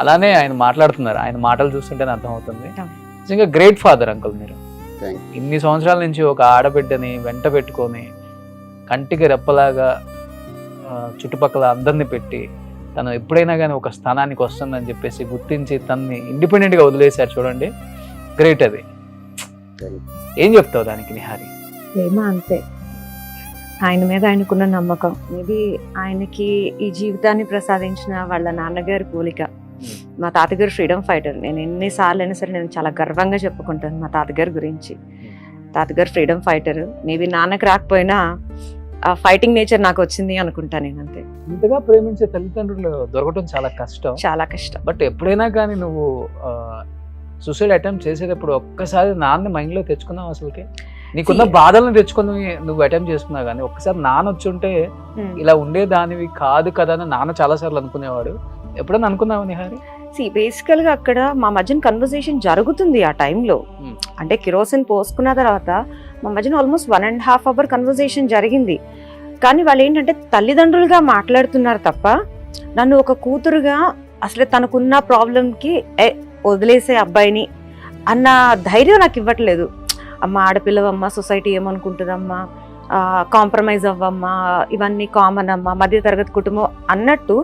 అలానే ఆయన మాట్లాడుతున్నారు. ఆయన మాటలు చూస్తుంటేనే అర్థమవుతుంది. అవును. నిజంగా గ్రేట్ ఫాదర్ అంకుల్ మీరు. Thank you. ఇన్ని సంవత్సరాల నుంచి ఒక ఆడబిడ్డని వెంట పెట్టుకొని కంటికి రెప్పలాగా చుట్టుపక్కల అందరినీ పెట్టి తను ఎప్పుడైనా కానీ ఒక స్థానానికి వస్తుందని చెప్పేసి గుర్తించి తనని ఇండిపెండెంట్గా వదిలేశారు. చూడండి, గ్రేట్ అది. ఏం చెప్తావు దానికి నిహారి? ప్రేమ అంతే. ఆయన మీద ఆయనకున్న నమ్మకం, మేబీ ఆయనకి ఈ జీవితాన్ని ప్రసాదించిన వాళ్ళ నాన్నగారి పోలిక. మా తాతగారు ఫ్రీడమ్ ఫైటర్. నేను ఎన్నిసార్లు అయినా సరే నేను చాలా గర్వంగా చెప్పుకుంటాను మా తాతగారి గురించి. తాతగారు ఫ్రీడమ్ ఫైటర్. మేబీ నాన్నకు రాకపోయినా ఆ ఫైటింగ్ నేచర్ నాకు వచ్చింది అనుకుంటా నేను. అంతే. ఇంతగా ప్రేమించే తల్లిదండ్రులు దొరకటం చాలా కష్టం. చాలా కష్టం. బట్ ఎప్పుడైనా కానీ నువ్వు సూసైడ్ అటెంప్ట్ చేసేటప్పుడు ఒక్కసారి నాన్న మైండ్లో తెచ్చుకున్నావు? అసలుకి నీకున్న బాధలను తెచ్చుకొని నువ్వు అటెంప్ట్ చేసుకున్నావు, కానీ ఒక్కసారి నాన్న వచ్చి ఉంటే ఇలా ఉండేదానివి కాదు కదా అని నాన్న చాలాసార్లు అనుకునేవాడు. ఎప్పుడైనా అనుకున్నావు నిహారి? బేసికల్ గా అక్కడ మా మధ్యన కన్వర్సేషన్ జరుగుతుంది ఆ టైంలో. అంటే కిరోసిన్ పోసుకున్న తర్వాత మా మధ్యన ఆల్మోస్ట్ 1.5 hour కన్వర్సేషన్ జరిగింది. కానీ వాళ్ళు ఏంటంటే తల్లిదండ్రులుగా మాట్లాడుతున్నారు తప్ప నన్ను ఒక కూతురుగా అసలు తనకున్న ప్రాబ్లంకి వదిలేసే అబ్బాయిని అన్న ధైర్యం నాకు ఇవ్వట్లేదు. అమ్మ ఆడపిల్లవమ్మ, సొసైటీ ఏమనుకుంటుందమ్మా, కాంప్రమైజ్ అవ్వమ్మా, ఇవన్నీ కామన్ అమ్మా, మధ్యతరగతి కుటుంబం అన్నట్టు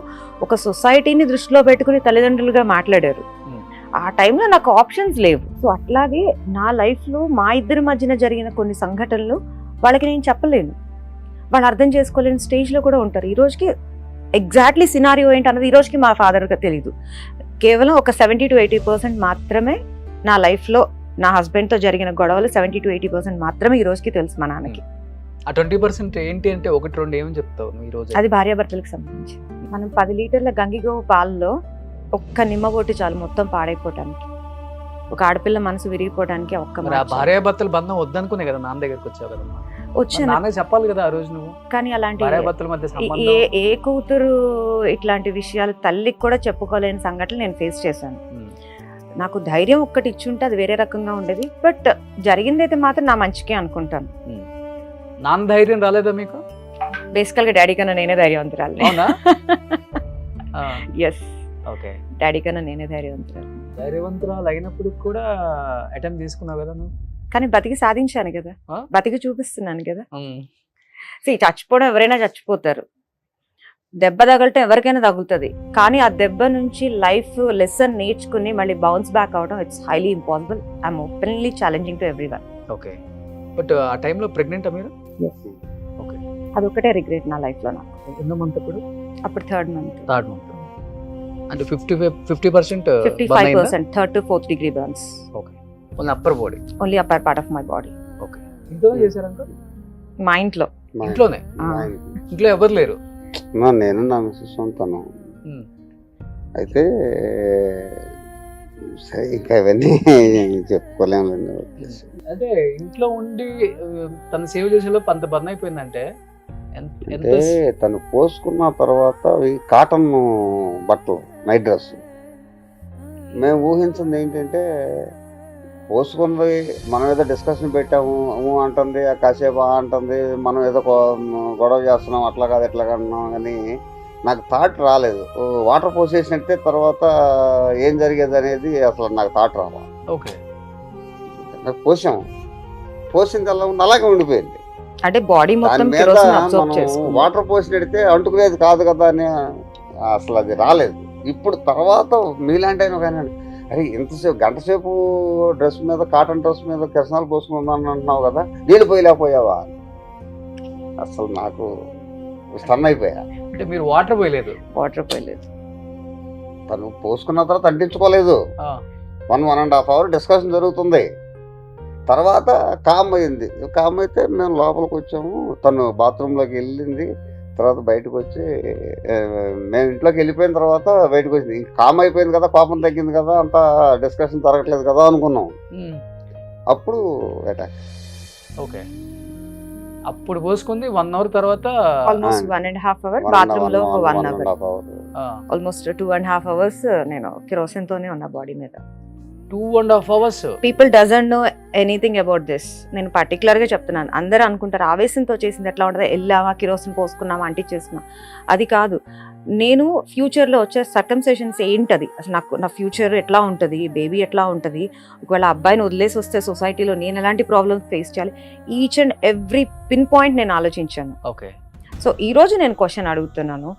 ఒక సొసైటీని దృష్టిలో పెట్టుకుని తల్లిదండ్రులుగా మాట్లాడారు. ఆ టైంలో నాకు ఆప్షన్స్ లేవు. సో అట్లాగే నా లైఫ్లో మా ఇద్దరి మధ్యన జరిగిన కొన్ని సంఘటనలు వాళ్ళకి నేను చెప్పలేను, వాళ్ళు అర్థం చేసుకోలేని స్టేజ్లో కూడా ఉంటారు. ఈ రోజుకి ఎగ్జాక్ట్లీ సినారియో ఏంటన్నది ఈ రోజుకి మా ఫాదర్గా తెలీదు. కేవలం ఒక 70 to 80% మాత్రమే నా లైఫ్లో నా హస్బెండ్తో జరిగిన గొడవలు 70 to 80% మాత్రమే ఈ రోజుకి తెలుసు మా నాన్నకి. ఆ 20% ఏంటి అంటే 1-2 ఏమని చెప్తావు ఈ రోజు? అది భార్యాభర్తలకు సంబంధించి. మనం 10 లీటర్ల గంగిగోవు పాలలో ఒక్క నిమ్మబొట్టు చాలు మొత్తం పాడైపోవటానికి, ఒక ఆడపిల్ల మనసు విరిగిపోవడానికి. ఒక్క భార్యాభర్తల బంధం వద్దనుకునే కదా నాన్న దగ్గరికి వచ్చావు కదమ్మా. వచ్చాను చెప్పాలి కదా ఆ రోజు నువ్వు. కానీ అలాంటి భార్యాభర్తల మధ్య ఏ కూతురు ఇట్లాంటి విషయాలు తల్లికి కూడా చెప్పుకోలేని సంఘటనలు నేను ఫేస్ చేశాను. నాకు ధైర్యం ఒక్కటి ఇచ్చుంటే అది వేరే రకంగా ఉండేది. బట్ జరిగిందైతే మాత్రం నా మంచికే అనుకుంటాను. నాన్న ధైర్యం రాలేదా మీకు? బేసికల్ గా డాడీ కన్నా నేనే ధైర్యవంతురాలు. Yes, okay. డాడీ కన్నా నేనే ధైర్యవంతురాలు. ధైర్యవంతురాలు అయినప్పుడు కూడా అటెంప్ట్ తీసుకున్నావు కదా నువ్వు. కానీ బతికి సాధించాను కదా, బతికి చూపిస్తున్నాను కదా. చచ్చిపోవడం ఎవరైనా చచ్చిపోతారు, దెబ్బ తగలటం ఎవరికైనా తగులుతుంది. కానీ ఆ దెబ్బ నుంచి లైఫ్ లెసన్ నేర్చుకుని మళ్ళీ బౌన్స్ బ్యాక్ అవడం it's highly impossible. I'm openly challenging to everyone. Okay. But ఆ టైంలో ప్రెగ్నెంట్ మీరు? ఓకే. అదొకటే రిగ్రెట్ నా లైఫ్లో. నాకు ఎన్నో మంత్ అప్పుడు? అప్పుడు థర్డ్ మంత్. అంటే 50% 55%, 3rd to 4th degree burns. Okay. Only upper body? Only upper part of my body. Okay. ఇంట్లో చేశారంట? మా ఇంట్లో. ఇంట్లోనే? ఇంట్లో ఎవరు లేరు? నేను నా మిస్సెస్ సొంతను. అయితే ఇంకా ఇవన్నీ చెప్పుకోలేము. అంటే ఇంట్లో ఉండి తన సేవ్ చేసేలో అంత బర్న్ అయిపోయిందంటే అంటే తను పోసుకున్న తర్వాత కాటన్ బట్టలు, నైట్ డ్రెస్. మేము ఊహించింది ఏంటంటే పోసుకున్నది మనం ఏదో డిస్కషన్ పెట్టాము అంటుంది, కాసేపు అంటుంది, మనం ఏదో గొడవ చేస్తున్నాం, అట్లా కాదు ఎట్లా కన్నాం. కానీ నాకు థాట్ రాలేదు. వాటర్ పోసేసినట్టే తర్వాత ఏం జరిగేది అనేది అసలు నాకు థాట్ రావాలి. ఓకే. పోసాము, పోసింది అలాగే ఉండిపోయింది. అంటే బాడీ మొత్తం మనం వాటర్ పోసినట్టే అంటుకునేది కాదు కదా అని అసలు అది రాలేదు. ఇప్పుడు తర్వాత మీలాంటి ఆయన కానీ అరే ఇంతసేపు గంట సేపు డ్రెస్ మీద కాటన్ డ్రెస్ మీద కిరసనాలు పోసుకుందాను అంటున్నావు కదా, నీళ్ళు పోయలేకపోయావా? అసలు నాకు స్టన్ అయిపోయా. అంటే మీరు వాటర్ పోయలేదు? వాటర్ పోయలేదు. తను పోసుకున్న తర్వాత అంటించుకోలేదు. ఆ, 1.5 hour డిస్కషన్ జరుగుతుంది. తర్వాత కామ్ అయింది. కామ్ అయితే మేము లోపలికి వచ్చాము, తను బాత్రూంలోకి వెళ్ళింది. తర్వాత బయటకు వచ్చి మేము ఇంట్లోకి వెళ్ళిపోయిన తర్వాత బయటకు వచ్చింది. ఇంక కామ్ అయిపోయింది కదా, కోపం తగ్గింది కదా, అంతా డిస్కషన్ జరగట్లేదు కదా అనుకున్నాం. అప్పుడు అటాక్. ఓకే, అప్పుడు పోసుకుంది 1 hour తర్వాత ఆల్మోస్ట్ 1.5 hour, బాత్రూమ్ లో 1 hour, ఆల్మోస్ట్ 2.5 hours నేను కిరోసిన్ తోనే ఉన్నా బాడీ మీద. 2.5 hours. People doesn't know anything about this. నేను పర్టికులర్ గా చెప్తున్నాను. అందరూ అనుకుంటారు ఆవేశంతో చేసింది ఎట్లా ఉంటుంది, వెళ్ళామా కిరోసిన్ పోసుకున్నామా అంటించేసుకున్నాం, అది కాదు. నేను ఫ్యూచర్ లో వచ్చే సర్కమ్స్టేషన్స్ ఏంటది, అసలు నా ఫ్యూచర్ ఎట్లా ఉంటుంది, బేబీ ఎట్లా ఉంటుంది, ఒకవేళ అబ్బాయిని వదిలేసి వస్తే సొసైటీలో నేను ఎలాంటి ప్రాబ్లమ్స్ ఫేస్ చేయాలి, each and every pin point నేను ఆలోచించాను. ఓకే, సో ఈ రోజు నేను క్వశ్చన్ అడుగుతున్నాను.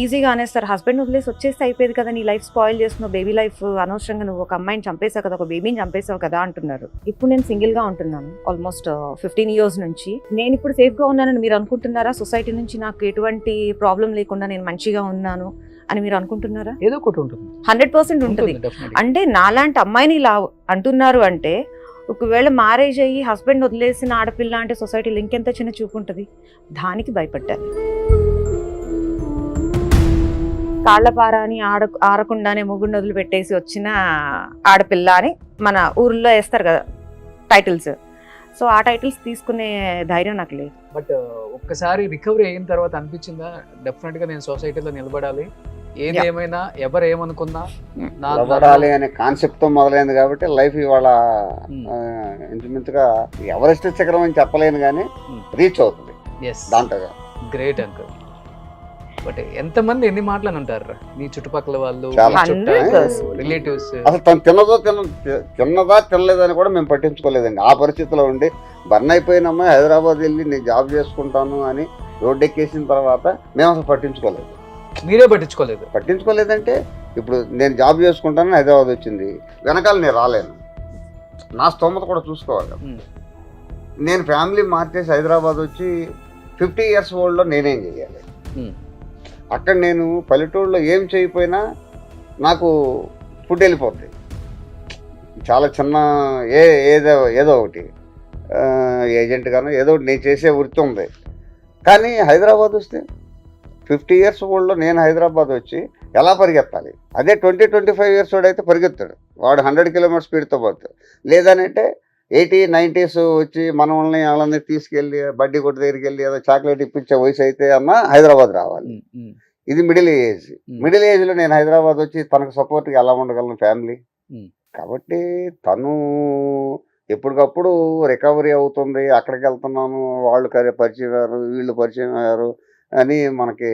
ఈజీగా అనేస్తారు, హస్బెండ్ వదిలేసి వచ్చేస్తే అయిపోయేది కదా, నీ లైఫ్ స్పాయిల్ చేస్తున్నావు, బేబీ లైఫ్ అనవసరంగా నువ్వు ఒక అమ్మాయిని చంపేసావు కదా, ఒక బేబీని చంపేసావు కదా అంటున్నారు. ఇప్పుడు నేను సింగిల్ గా ఉంటున్నాను ఆల్మోస్ట్ 15 years నుంచి. నేను ఇప్పుడు సేఫ్ గా ఉన్నానని మీరు అనుకుంటున్నారా? సొసైటీ నుంచి నాకు ఎటువంటి ప్రాబ్లం లేకుండా నేను మంచిగా ఉన్నాను అని మీరు అనుకుంటున్నారా? ఏదో ఒకటి ఉంటుంది, 100% ఉంటుంది. అంటే నాలాంటి అమ్మాయిని ఇలా అంటున్నారు అంటే, ఒకవేళ మ్యారేజ్ అయ్యి హస్బెండ్ వదిలేసిన ఆడపిల్ల అంటే సొసైటీలో ఇంకెంత చిన్న చూపు ఉంటుంది. దానికి భయపడ్డాను. కాళ్ళపార అని ఆరకుండానే మొగుడిని వదిలి పెట్టేసి వచ్చిన ఆడపిల్ల అని మన ఊర్లో వేస్తారు కదా టైటిల్స్. సో ఆ టైటిల్స్ తీసుకునే ధైర్యం నాకు లేదు. బట్ ఒక్కసారి రికవరీ అయిన తర్వాత అనిపించిందా, డెఫినెట్ గా నేను సొసైటీలో నిలబడాలి, ఏది ఏమైనా ఎవరు ఏమనుకున్నా నిలబడాలి అనే కాన్సెప్ట్ తో మొదలైంది కాబట్టి లైఫ్ ఇవాళ ఇంచుమించుగా ఎవరెస్ట్ శిఖరం అని చెప్పలేను కానీ రీచ్ అవుతుంది దాంట్లో. Great uncle. బట్ ఎంతమంది ఎన్ని మాటలు అంటారు మీ చుట్టుపక్కల వాళ్ళు, రిలేటివ్స్? అసలు తను తిన్నదా తినలేదని కూడా మేము పట్టించుకోలేదండి. ఆ పరిస్థితిలో ఉండి బర్న్ అయిపోయిన అమ్మాయి హైదరాబాద్ వెళ్ళి నేను జాబ్ చేసుకుంటాను అని రోడ్డు ఎక్కేసిన తర్వాత మేము అసలు పట్టించుకోలేదు. మీరే పట్టించుకోలేదంటే ఇప్పుడు నేను జాబ్ చేసుకుంటాను హైదరాబాద్ వచ్చింది, వెనకాల నేను రాలేను, నా స్తోమత కూడా చూసుకోవాలి. నేను ఫ్యామిలీ మార్చేసి హైదరాబాద్ వచ్చి 50 years ఓల్డ్లో నేనేం చేయాలి? అక్కడ నేను పల్లెటూరులో ఏం చేయకపోయినా నాకు ఫుడ్ వెళ్ళిపోద్ది. చాలా చిన్న ఏదో ఒకటి ఏజెంట్ గాను ఏదో ఒకటి నేను చేసే వృత్తి ఉంది. కానీ హైదరాబాద్ వస్తే 50 years ఓల్డ్లో నేను హైదరాబాద్ వచ్చి ఎలా పరిగెత్తాలి? అదే 20-25 years ఓల్డ్ అయితే పరిగెత్తాడు, వాడు 100 km స్పీడ్తో పోతాడు. లేదనంటే 80-90s వచ్చి మనల్ని వాళ్ళని తీసుకెళ్ళి బడ్డీ కొట్టు దగ్గరికి వెళ్ళి ఏదో చాక్లెట్ ఇప్పించే వయసు అయితే అన్న హైదరాబాద్ రావాలి. ఇది మిడిల్ ఏజ్. మిడిల్ ఏజ్లో నేను హైదరాబాద్ వచ్చి తనకు సపోర్ట్గా ఎలా ఉండగలను ఫ్యామిలీ? కాబట్టి తను ఎప్పటికప్పుడు రికవరీ అవుతుంది, అక్కడికి వెళ్తున్నాను, వాళ్ళు పరిచయం అయ్యారు, వీళ్ళు పరిచయం అయ్యారు అని మనకి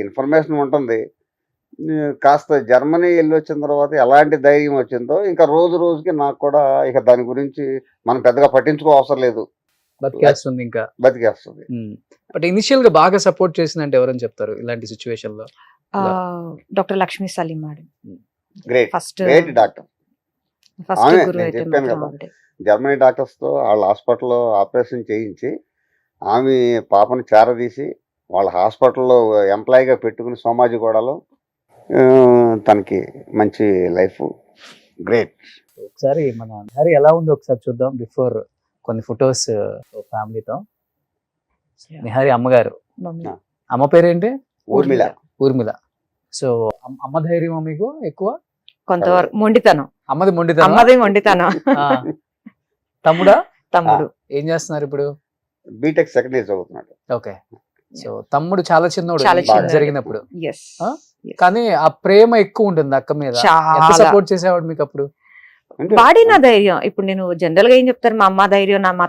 ఇన్ఫర్మేషన్ ఉంటుంది. కాస్త జర్మనీ వెళ్ళి వచ్చిన తర్వాత ఎలాంటి ధైర్యం వచ్చిందో ఇంకా రోజు రోజుకి నాకు కూడా ఇక దాని గురించి మనం పెద్దగా పట్టించుకో అవసరం లేదు, బతికేస్తుంది ఇంకా బతికేస్తుంది. బట్ ఇనిషియల్ గా బాగా సపోర్ట్ చేసిందంటే ఎవరని చెప్తారు ఇలాంటి సిచ్యువేషన్ లో? Doctor Lakshmi Saleem madam, great great doctor. చెప్పాను కదా, జర్మనీ డాక్టర్స్ తో వాళ్ళ హాస్పిటల్లో ఆపరేషన్ చేయించి ఆమె పాపను చేరదీసి వాళ్ళ హాస్పిటల్లో ఎంప్లాయీగా పెట్టుకుని సోమాజిగూడలో తనకి మంచి లైఫ్. గ్రేట్. ఒకసారి మన హరి ఎలా ఉందో ఒకసారి చూద్దాం. బిఫోర్ కొన్ని ఫొటోస్ ఫ్యామిలీతో. నిహారి అమ్మగారు, అమ్మ పేరేంటి? ఊర్మిళ. సో అమ్మ ధైర్యం మీకు ఎక్కువ? కొంతవరకు మొండితనం. అమ్మది మొండితనం. తమ్ముడు ఏం చేస్తున్నారు ఇప్పుడు? బీటెక్ సెకండ్ ఇయర్ చదువుతున్నాడు. ఓకే. సో తమ్ముడు చాలా చిన్నోడు జరిగినప్పుడు, Yes. కానీ ఆ ప్రేమ ఎక్కువ ఉంటుంది అక్క మీద. ఎంత సపోర్ట్ చేసేవాడు మీకు అప్పుడు? వాడి నా ధైర్యం. ఇప్పుడు నేను జనరల్ గా ఏం చెప్తాను, మా అమ్మ ధైర్యం, మా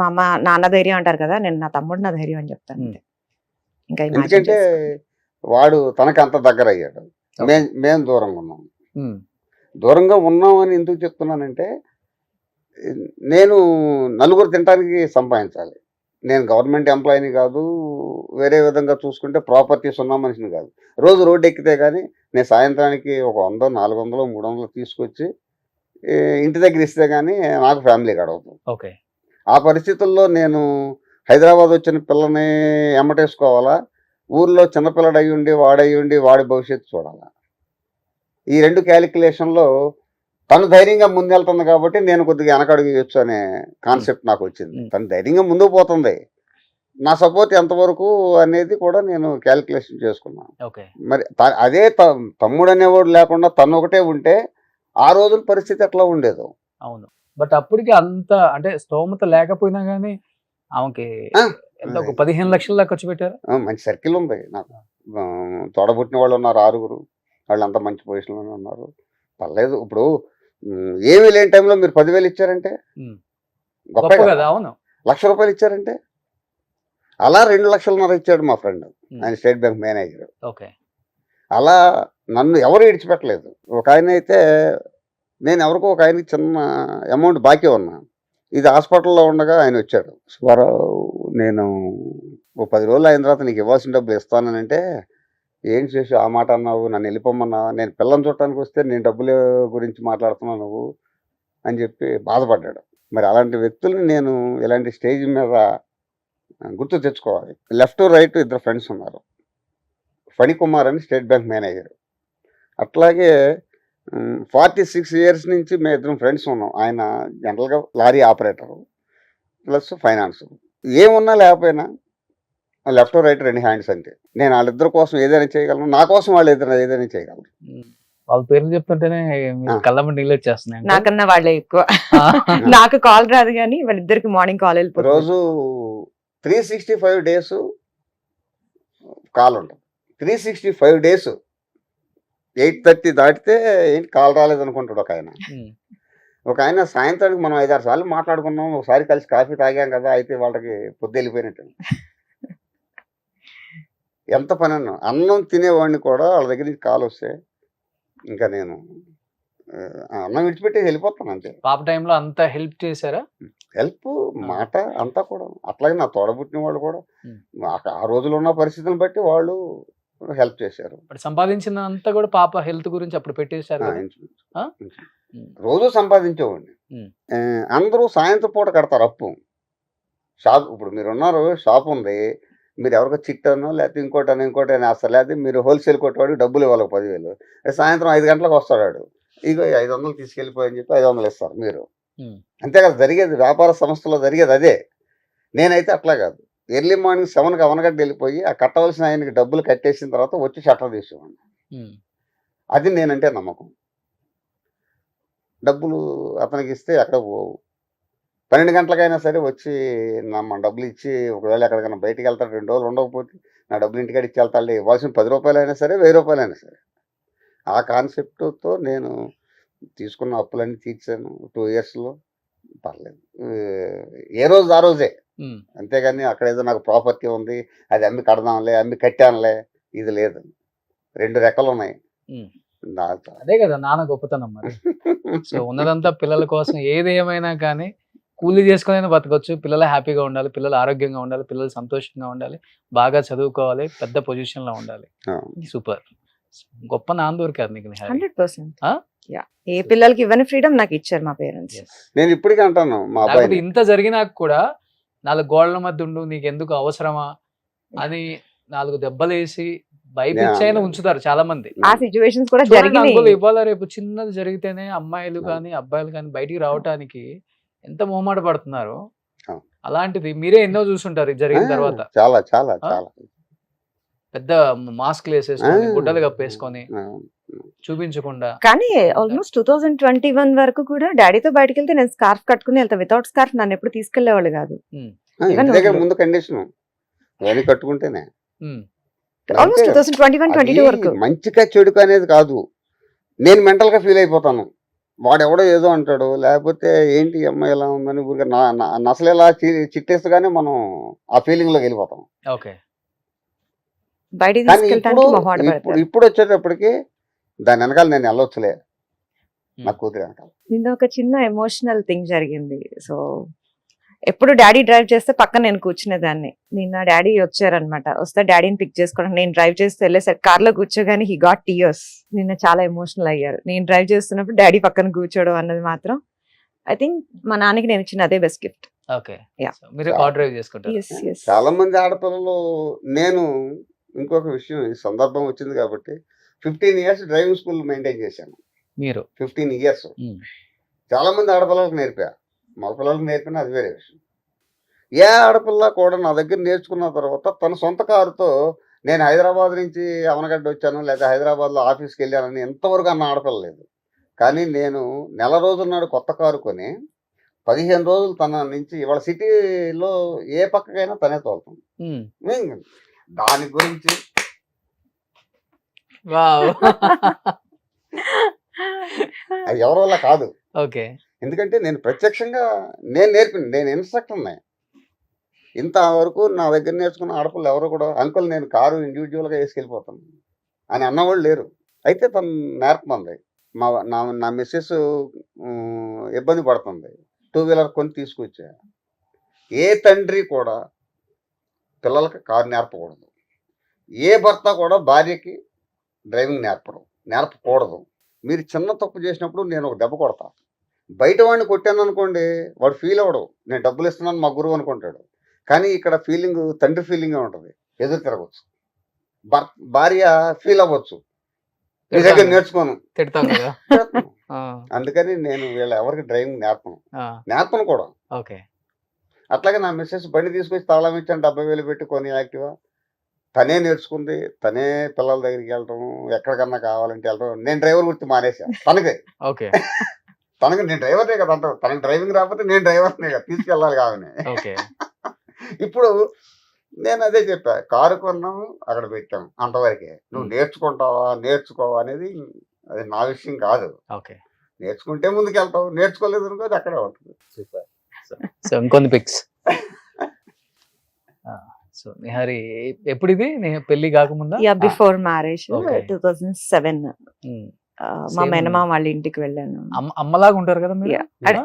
అమ్మ నాన్న ధైర్యం అంటారు కదా, నేను నా తమ్ముడు నా ధైర్యం అని చెప్తాను. ఇంకా ఎందుకంటే వాడు తనకి అంత దగ్గర అయ్యాడు, మేము దూరంగా ఉన్నాం. దూరంగా ఉన్నామని ఎందుకు చెప్తున్నానంటే, నేను నలుగురు తినడానికి సంపాదించాలి. నేను గవర్నమెంట్ ఎంప్లాయీని కాదు, వేరే విధంగా చూసుకుంటే ప్రాపర్టీస్ ఉన్న మనిషిని కాదు. రోజు రోడ్డు ఎక్కితే కానీ నేను సాయంత్రానికి ఒక 100, 400, 300 తీసుకొచ్చి ఇంటి దగ్గర ఇస్తే కానీ నాకు ఫ్యామిలీ గడవదు. ఓకే. ఆ పరిస్థితుల్లో నేను హైదరాబాద్ వచ్చిన పిల్లని ఎమ్మటేసుకోవాలా, ఊర్లో చిన్నపిల్లడు అయ్యుండి వాడి భవిష్యత్తు చూడాలా. ఈ 2 క్యాలిక్యులేషన్లో తను ధైర్యంగా ముందెళ్తుంది కాబట్టి నేను కొద్దిగా వెనకడుగు వేయొచ్చు అనే కాన్సెప్ట్ నాకు వచ్చింది. తను ధైర్యంగా ముందుకు పోతుంది, నా సపోర్ట్ ఎంతవరకు అనేది కూడా నేను క్యాలిక్యులేషన్ చేసుకున్నాను. ఓకే. మరి అదే తమ్ముడు అనేవాడు లేకుండా తను ఒకటే ఉంటే ఆ రోజుల పరిస్థితి ఎట్లా ఉండేదో. అవును. బట్ అప్పటికి అంత అంటే స్తోమత లేకపోయినా గానీ ఆమెకి ఎంత ఒక 15 లక్షల దాకా ఖర్చు పెట్టారు. మంచి సర్కిల్ ఉంది నాకు. తోడబుట్టిన వాళ్ళు ఉన్నారు 6గురు, వాళ్ళంతా మంచి పొజిషన్లోనే ఉన్నారు. పర్లేదు. ఇప్పుడు ఏమీ లేని టైంలో మీరు 10,000 ఇచ్చారంటే గొప్ప కదా. అవును. ₹1,00,000 ఇచ్చారంటే అలా 2,00,000 ఇచ్చాడు మా ఫ్రెండ్, ఆయన స్టేట్ బ్యాంక్ మేనేజర్. ఓకే. అలా నన్ను ఎవరు ఇడిచిపెట్టలేదు. ఒక ఆయన అయితే నేను ఎవరికో ఒక ఆయనకి చిన్న అమౌంట్ బాకీ ఉన్నా, ఇది హాస్పిటల్లో ఉండగా ఆయన వచ్చాడు. సుబ్బారావు, నేను ఓ 10 రోజులు అయిన తర్వాత నీకు ఇవ్వాల్సిన డబ్బులు ఇస్తానంటే, ఏంటి చేసి ఆ మాట అన్నావు, నన్ను వెళ్ళిపోమన్నావు, నేను పిల్లని చూడటానికి వస్తే నేను డబ్బుల గురించి మాట్లాడుతున్నావు నువ్వు అని చెప్పి బాధపడ్డాడు. మరి అలాంటి వ్యక్తుల్ని నేను ఇలాంటి స్టేజ్ మీద గుర్తు తెచ్చుకోవాలి. లెఫ్ట్ రైట్ 2 ఫ్రెండ్స్ ఉన్నారు. ఫణికుమార్ అని స్టేట్ బ్యాంక్ మేనేజర్. అట్లాగే 46 ఇయర్స్ నుంచి మేము 2 ఫ్రెండ్స్ ఉన్నాం. ఆయన జనరల్గా లారీ ఆపరేటరు ప్లస్ ఫైనాన్స్. ఏమున్నా లేకపోయినా లెఫ్ట్ రైట్ 2 హ్యాండ్స్ అంతే. నేను వాళ్ళిద్దరి కోసం ఏదైనా చేయగలను, నా కోసం వాళ్ళు ఏదైనా చేయగలరు. వాళ్ళ పేర్లు చెప్తుంటేనే కళ్ళమ్మ నీళ్ళు వచ్చేస్తున్నాయి. నాకన్నా వాళ్ళే ఎక్కువ. నాకు కాల్ రాదు కానీ వాళ్ళిద్దరికి మార్నింగ్ కాల్ వెళ్ళిపోతుంది. రోజు 365 డేస్ కాల్ ఉంటుంది. 365 డేస్ 8:30 దాటితే ఏంటి కాల్ రాలేదనుకుంటాడు ఒక ఆయన. ఒక ఆయన సాయంత్రానికి మనం 5-6 సార్లు మాట్లాడుకున్నాం, ఒకసారి కలిసి కాఫీ తాగాం కదా, అయితే వాళ్ళకి పొద్దు వెళ్ళిపోయినట్టు. ఎంత పని అన్నం తినేవాడిని కూడా వాళ్ళ దగ్గర నుంచి కాల్ వస్తే ఇంకా నేను అన్నం విడిచిపెట్టి వెళ్ళిపోతాను అంతే. పాప టైంలో అంత హెల్ప్ చేశారా? హెల్ప్ మాట అంతా కూడా. అట్లాగే నా తోడబుట్టిన వాళ్ళు కూడా ఆ రోజులో ఉన్న పరిస్థితులను బట్టి వాళ్ళు హెల్ప్ చేశారు. సంపాదించిన అంతా కూడా పాప హెల్త్ గురించి అప్పుడు పెట్టేశారు. రోజు సంపాదించేవాడిని. అందరూ సాయంత్రం పూట కడతారు అప్పు. షాప్ ఇప్పుడు మీరు ఉన్నారు, షాప్ ఉంది, మీరు ఎవరికో చిట్టనో లేకపోతే ఇంకోటి వేస్తారు, లేకపోతే మీరు హోల్సేల్ కొట్టేవాడికి డబ్బులు ఇవ్వాలి 10,000. సాయంత్రం 5 గంటలకు వస్తాడు, ఇగో 500 తీసుకెళ్ళిపోయని చెప్పి 500 ఇస్తారు మీరు. అంతే కదా జరిగేది, వ్యాపార సంస్థలో జరిగేది అదే. నేనైతే అట్లా కాదు, ఎర్లీ మార్నింగ్ 7కి అవనగడ్డ వెళ్ళిపోయి ఆ కట్టవలసిన ఆయనకి డబ్బులు కట్టేసిన తర్వాత వచ్చి షట్టర్ తీసేవాడిని. అది నేనంటే నమ్మకం. డబ్బులు అతనికి ఇస్తే ఎక్కడ పోవు. 12 గంటలకైనా సరే వచ్చి మన డబ్బులు ఇచ్చి, ఒకవేళ ఎక్కడికైనా బయటికి వెళ్తాడు 2 రోజులు ఉండకపోతే నా డబ్బులు ఇంటికాడ ఇచ్చి వెళ్తాడు, ఇవ్వాల్సిన 10 రూపాయలు అయినా సరే 1000 రూపాయలు అయినా సరే. ఆ కాన్సెప్ట్తో నేను తీసుకున్న అప్పులన్నీ తీర్చాను 2 ఇయర్స్లో. పర్లేదు, ఏ రోజు ఆ రోజే. అంతేగాని అక్కడ ఏదో నాకు ప్రాపర్టీ ఉంది అది అమ్మి కడదాంలే, అమ్మి కట్టానులే, ఇది లేదు. 2 రెక్కలు ఉన్నాయి. అదే కదా నాన్న గొప్పతనం మరి. సో ఉన్నదంతా పిల్లల కోసం, ఏది ఏమైనా కానీ కూలీ చేసుకుని బతకొచ్చు. పిల్లలు హ్యాపీగా ఉండాలి, పిల్లలు ఆరోగ్యంగా ఉండాలి, పిల్లలు సంతోషంగా ఉండాలి, బాగా చదువుకోవాలి, పెద్ద పొజిషన్ లో ఉండాలి. సూపర్, గొప్ప నాన్న దొరికారు నీకు. 100%. ఏ పిల్లలకి ఇవ్వని ఫ్రీడమ్ నాకు ఇచ్చారు మా పేరెంట్స్. నేను ఇప్పటికీ అంటాను, మా అబ్బాయి ఇంత జరిగినాక కూడా 4 గోడల మధ్య ఉండు, నీకు ఎందుకు అవసరమా అని 4 దెబ్బలు వేసి భయపించైనా ఉంచుతారు చాలా మంది. ఆ సిచ్యువేషన్స్ కూడా జరిగినాయి. ఇవాళ రేపు చిన్నది జరిగితేనే అమ్మాయిలు కానీ అబ్బాయిలు కానీ బయటికి రావటానికి ఎంత మొహమాట పడుతున్నారు. అలాంటిది మీరే ఎన్నో చూసుంటారు జరిగిన తర్వాత. చాలా చాలా చాలా పెద్ద మాస్క్లు వేసేసుకొని, గుడ్డలు కప్పేసుకొని, చూపించకుండా. కానీ ఆల్మోస్ట్ 2021 వరకు కూడా డాడీతో బయటకు వెళ్తే నేను స్కార్ఫ్ కట్టుకుని వెళ్తా. వితౌట్ స్కార్ఫ్ నన్ను ఎప్పుడు తీసుకెళ్లేవాళ్ళు కాదు. ముందు కండిషన్ కట్టుకుంటేనే. ఆల్మోస్ట్ 2021-22 వరకు. మంచిగా చెడుకు అనేది కాదు, నేను మెంటల్ గా ఫీల్ అయిపోతాను. వాడెవడో ఏదో అంటాడు, లేకపోతే ఏంటి అమ్మాయి ఎలా ఉందని ఊరికే నసలు ఎలా చిట్టేస్తగానే మనం ఆ ఫీలింగ్ లోకి వెళ్ళిపోతాం. ఇప్పుడు వచ్చేటప్పటికి దాని వెనకాల నేను వెళ్ళొచ్చులే, నా కూతురు వెనకాల. నిన్న ఒక చిన్న ఎమోషనల్ థింగ్ జరిగింది. సో ఎప్పుడు డాడీ డ్రైవ్ చేస్తే పక్కన నేను కూర్చునేదాన్ని. నిన్న డాడీ వచ్చారనమాట. వస్తే డాడీని పిక్ చేసుకోవడానికి నేను డ్రైవ్ చేస్తే వెళ్ళేసరికి కార్లో కూర్చోగానే హీ గాట్ టీయర్స్. నిన్న చాలా ఎమోషనల్ అయ్యారు. నేను డ్రైవ్ చేస్తున్నప్పుడు డాడీ పక్కన కూర్చోవడం అన్నది మాత్రం ఐ థింక్ మా నాన్నకి నేను ఇచ్చిన అదే బెస్ట్ గిఫ్ట్. ఓకే. Yeah. మీరు కార్ డ్రైవ్ చేసుకుంటారు. చాలా మంది ఆడపిల్లలు, నేను ఇంకొక విషయం, ఈ సందర్భం వచ్చింది కాబట్టి 15 ఇయర్స్ డ్రైవింగ్ స్కూల్ మెయింటైన్ చేశాను. మీరు 15 ఇయర్స్ చాలా మంది ఆడపిల్లలకు నేర్పా, మగ పిల్లలకు నేర్పిన అది వేరే విషయం. ఏ ఆడపిల్ల కూడా నా దగ్గర నేర్చుకున్న తర్వాత తన సొంత కారుతో నేను హైదరాబాద్ నుంచి అవనగడ్డ వచ్చాను లేదా హైదరాబాద్లో ఆఫీస్కి వెళ్ళానని ఎంతవరకు అన్న ఆడపిల్ల లేదు. కానీ నేను నెల రోజుల నాడు కొత్త కారు కొని 15 రోజులు తన నుంచి ఇవాళ సిటీలో ఏ పక్కకైనా తనే తోలుతుంది. దాని గురించి వావ్. అది ఎవరి వల్ల కాదు. ఓకే. ఎందుకంటే నేను ప్రత్యక్షంగా నేను నేర్పిన, నేను ఇన్స్ట్రక్టర్నే. ఇంతవరకు నా దగ్గర నేర్చుకున్న ఆడపిల్లలు ఎవరు కూడా అంకుల్ నేను కారు ఇండివిజువల్గా వేసుకెళ్ళిపోతాను అని అన్నవాళ్ళు లేరు. అయితే తను నేర్పమంది. నా మిస్సెస్ ఇబ్బంది పడుతుంది, 2 వీలర్ కొని తీసుకొచ్చా. ఏ తండ్రి కూడా పిల్లలకి కారు నేర్పకూడదు. ఏ భర్త కూడా భార్యకి డ్రైవింగ్ నేర్పకూడదు. మీరు చిన్న తప్పు చేసినప్పుడు నేను ఒక దెబ్బ కొడతా. బయట వాడిని కొట్టాను అనుకోండి, వాడు ఫీల్ అవ్వడు, నేను డబ్బులు ఇస్తున్నాను మా గురువు అనుకుంటాడు. కానీ ఇక్కడ ఫీలింగ్ తండ్రి ఫీలింగే ఉంటుంది, ఎదురు తిరగచ్చు. భార్య ఫీల్ అవ్వచ్చు, నీ దగ్గర నేర్చుకోను, తిడతాను కదా. అందుకని నేను వీళ్ళ ఎవరికి డ్రైవింగ్ నేర్పను కూడా. ఓకే. అట్లాగే నా మిస్సెస్ బండి తీసుకొచ్చి తాళం ఇచ్చాను 70,000 పెట్టి కొని యాక్టివా. తనే నేర్చుకుంది, తనే పిల్లల దగ్గరికి వెళ్ళటం, ఎక్కడికన్నా కావాలంటే వెళ్ళటం. నేను డ్రైవర్ గుర్తు మానేశాను తనకే. ఓకే. తనకి నేను డ్రైవర్నే కదా అంటావు, తనకి డ్రైవింగ్ రాకపోతే నేను డ్రైవర్నే కదా, తీసుకెళ్ళాలి కావని. ఓకే. ఇప్పుడు నేను అదే చెప్పా, కారు కొన్నాము అక్కడ పెట్టాము అంతవరకే. నువ్వు నేర్చుకోవా అనేది అది నా విషయం కాదు. ఓకే. నేర్చుకుంటే ముందుకెళ్తావు, నేర్చుకోలేదు అనుకో అది అక్కడే ఉంటుంది. సో ఇంకొన్ని పిక్స్. సో నిహారి ఎప్పుడు ఇది పెళ్లి కాకముందా? Before marriage Okay. 2007 మా Same. మేనమామ వాళ్ళ ఇంటికి వెళ్ళాను. అమ్మలాగా ఉంటారు కదా మీరు? Yeah.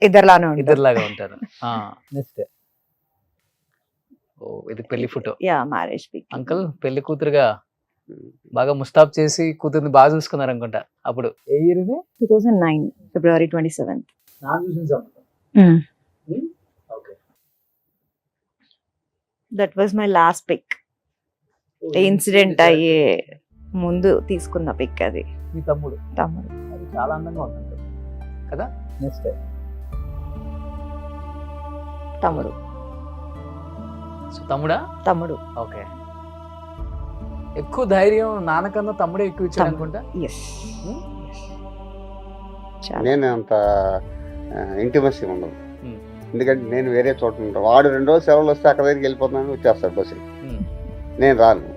ఇద్దరులానే ఉంటారు. ఇద్దరులాగా ఉంటారు. నెక్స్ట్ ఇది పెళ్లి ఫోటో. Marriage pick. అంకుల్ పెళ్లి కూతురుగా బాగా ముస్తాబ్ చేసి కూతుర్ని బాగా చూసుకున్నారు అనుకుంటా. అప్పుడు ఏ ఇయర్ ఇది? 2009 February 27th. That was my last pic. Incident అయ్యే ముందు తీసుకున్న పిక్ అది. మీ తమ్ముడు అది చాలా అందంగా ఉంటుంది కదా. నెక్స్ట్ తమ్ముడు. తమ్ముడు. ఓకే. ఎక్కువ ధైర్యం నాన్నకన్నా తమ్ముడే ఎక్కువ ఇచ్చాడు అనుకుంటా. నేను అంత ఇంటిమసీ ఉండదు, ఎందుకంటే నేను వేరే చోట ఉంటాను. వాడు 2 రోజులు సెలవులు వస్తే అక్కడ దగ్గరికి వెళ్ళిపోతున్నాను, వచ్చేస్తాడు బస్సు. నేను రాను.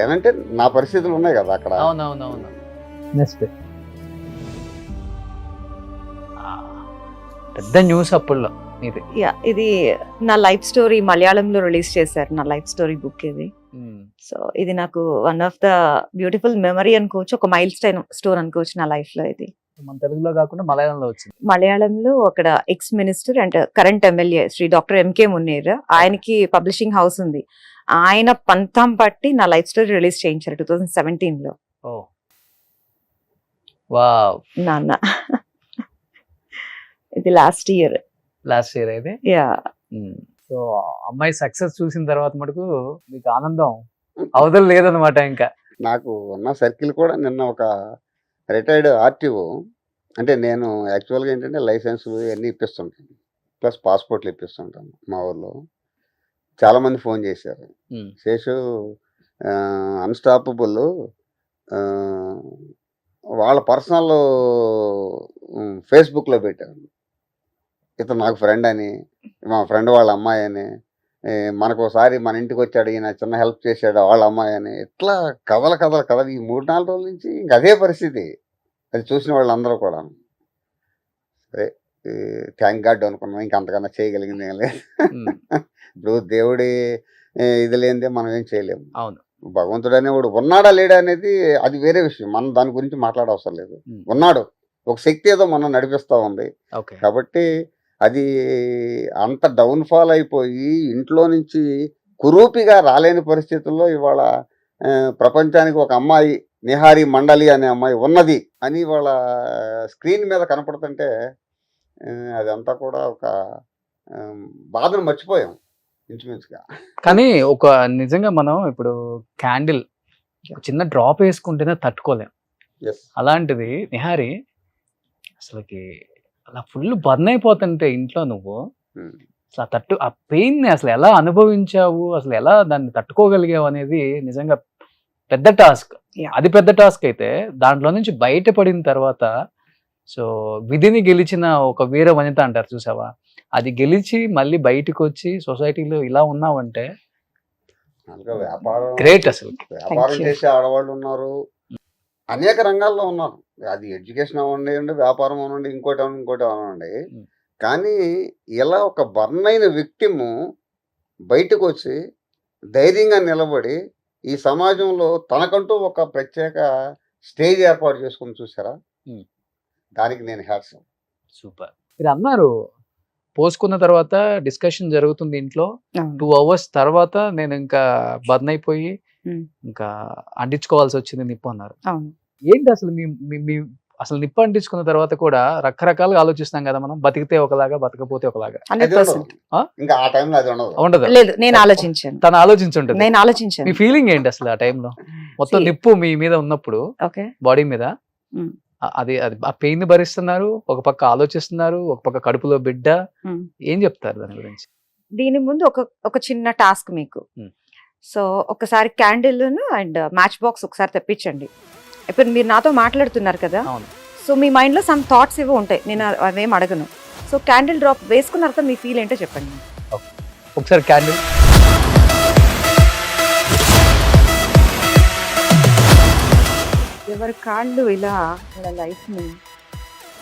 ఏమంటే నా పరిస్థితులు ఉన్నాయి కదా అక్కడ. అవునవునవును. నెక్స్ట్ పెద్ద న్యూస్ అప్పుడులో ఇది. ఇది నా లైఫ్ స్టోరీ మలయాళంలో రిలీజ్ చేశారు, నా లైఫ్ స్టోరీ బుక్ ఇది. సో ఇది నాకు one of the beautiful memory అనుకోవచ్చు, ఒక మైల్ స్టోన్ అనుకోవచ్చు నా లైఫ్ లో. ఇది మన తెలుగులో కాకుండా మలయాళంలో వచ్చింది. మలయాళంలో అక్కడ ex minister and current MLA Shri doctor MK Muneer, ఆయనకి పబ్లిషింగ్ హౌస్ ఉంది. ఆయన పంతం పట్టి నా లైఫ్ స్టోరీ రిలీజ్ చేయించారు 2017 లో. నాన్న ఇది లాస్ట్ ఇయర్ అయితే. సో అమ్మాయి సక్సెస్ చూసిన తర్వాత మటుకు మీకు ఆనందం అవతల లేదనమాట. ఇంకా నాకు ఉన్న సర్కిల్ కూడా నిన్న ఒక రిటైర్డ్ ఆర్టీఓ, అంటే నేను యాక్చువల్గా ఏంటంటే లైసెన్సులు ఇవన్నీ ఇప్పిస్తుంటాను, ప్లస్ పాస్పోర్ట్లు ఇప్పిస్తుంటాను మా ఊర్లో. చాలామంది ఫోన్ చేశారు, శేషు అన్స్టాపబుల్ వాళ్ళ పర్సనల్ ఫేస్బుక్లో పెట్టారు, ఇతను నాకు ఫ్రెండ్ అని, మా ఫ్రెండ్ వాళ్ళ అమ్మాయి అని, మనకు ఒకసారి మన ఇంటికి వచ్చాడు ఈయన చిన్న హెల్ప్ చేశాడు వాళ్ళ అమ్మాయి అని, ఇట్లా కథలు ఈ 3-4 రోజుల నుంచి ఇంక అదే పరిస్థితి. అది చూసిన వాళ్ళందరూ కూడా సరే థ్యాంక్ గాడ్ అనుకున్నాం, ఇంకంతకన్నా చేయగలిగింది ఏం లేదు. ఇప్పుడు దేవుడి ఇది లేనిదే మనం ఏం చేయలేము. అవును. భగవంతుడు అనేవాడు ఉన్నాడా లేడా అనేది అది వేరే విషయం, మనం దాని గురించి మాట్లాడవసరం లేదు. ఉన్నాడు, ఒక శక్తి ఏదో మనం నడిపిస్తూ ఉంది. కాబట్టి అది అంత డౌన్ఫాల్ అయిపోయి ఇంట్లో నుంచి కురూపిగా రాలేని పరిస్థితుల్లో ఇవాళ ప్రపంచానికి ఒక అమ్మాయి నిహారి మండలి అనే అమ్మాయి ఉన్నది అని వాళ్ళ స్క్రీన్ మీద కనపడుతుంటే అదంతా కూడా ఒక బాధను మర్చిపోయాం ఇంచుమించుగా. కానీ ఒక నిజంగా మనం ఇప్పుడు క్యాండిల్ చిన్న డ్రాప్ వేసుకుంటేనే తట్టుకోలేం. ఎస్ అలాంటిది నిహారి అసలుకి అలా ఫుల్ బర్న్ అయిపోతుంటే ఇంట్లో నువ్వు అసలు ఆ పెయిన్ ని అసలు ఎలా అనుభవించావు, అసలు ఎలా దాన్ని తట్టుకోగలిగావు అనేది నిజంగా పెద్ద టాస్క్. Yeah. అది పెద్ద టాస్క్ అయితే దాంట్లో నుంచి బయటపడిన తర్వాత సో విధిని గెలిచిన ఒక వీర వనిత అంటారు చూసావా, అది గెలిచి మళ్ళీ బయటకు వచ్చి సొసైటీలో ఇలా ఉన్నావంటే వ్యాపారం గ్రేట్. అసలు వ్యాపారం Thank you. చేసే ఆడవాళ్ళు ఉన్నారు, అనేక రంగాల్లో ఉన్నారు. అది ఎడ్యుకేషన్ అవ్వండి, వ్యాపారం అవ్వండి, ఇంకోటి అవ్వండి. కానీ ఇలా ఒక బర్న్ అయిన విక్టిమ్ బయటకు వచ్చి ధైర్యంగా నిలబడి ఈ సమాజంలో తనకంటూ ఒక ప్రత్యేక స్టేజ్ ఏర్పాటు చేసుకుని చూసారా, దానికి నేను హ్యాట్స్. సూపర్. మీరు అన్నారు పోసుకున్న తర్వాత డిస్కషన్ జరుగుతుంది ఇంట్లో, 2 hours తర్వాత నేను ఇంకా బర్న్ అయిపోయి ఇంకా అంటించుకోవాల్సి వచ్చింది నిప్పు అన్నారు. అవును. ఏంటి అసలు మీ అసలు నిప్పు అంటించుకున్న తర్వాత కూడా రకరకాలుగా ఆలోచిస్తాం కదా మనం, బతికితే ఒకలాగా బతకపోతే ఒకలాగా. 100%. ఇంకా ఆ టైంలో అది ఉండదు. ఉండదు. లేదు, నేను ఆలోచించాను. తను ఆలోచించుంటది. నేను ఆలోచించాను. మీ ఫీలింగ్ ఏంటి అసలు ఆ టైంలో? మొత్తం నిప్పు మీ మీద ఉన్నప్పుడు, ఓకే, బాడీ మీద, Mm. అది ఆ పెయిన్ భరిస్తున్నారు, ఒక పక్క ఆలోచిస్తున్నారు, ఒక పక్క కడుపులో బిడ్డ. ఏం చెప్తారు దాని గురించి? దీని ముందు ఒక చిన్న టాస్క్ మీకు. Hmm. సో ఒకసారి క్యాండిల్ అండ్ మ్యాచ్ బాక్స్ ఒకసారి తెప్పించండి. ఇప్పుడు మీరు నాతో మాట్లాడుతున్నారు కదా, అవును. సో మీ మైండ్ లో సమ్ థాట్స్ ఏవో ఉంటాయి, నేను అవేం అడగను. సో క్యాండిల్ డ్రాప్ వేసుకున్న తర్వాత మీ ఫీల్ ఏంటో చెప్పండి. ఒకసారి క్యాండిల్. ఎవరి కాళ్ళు ఇలా వాళ్ళ లైఫ్ ని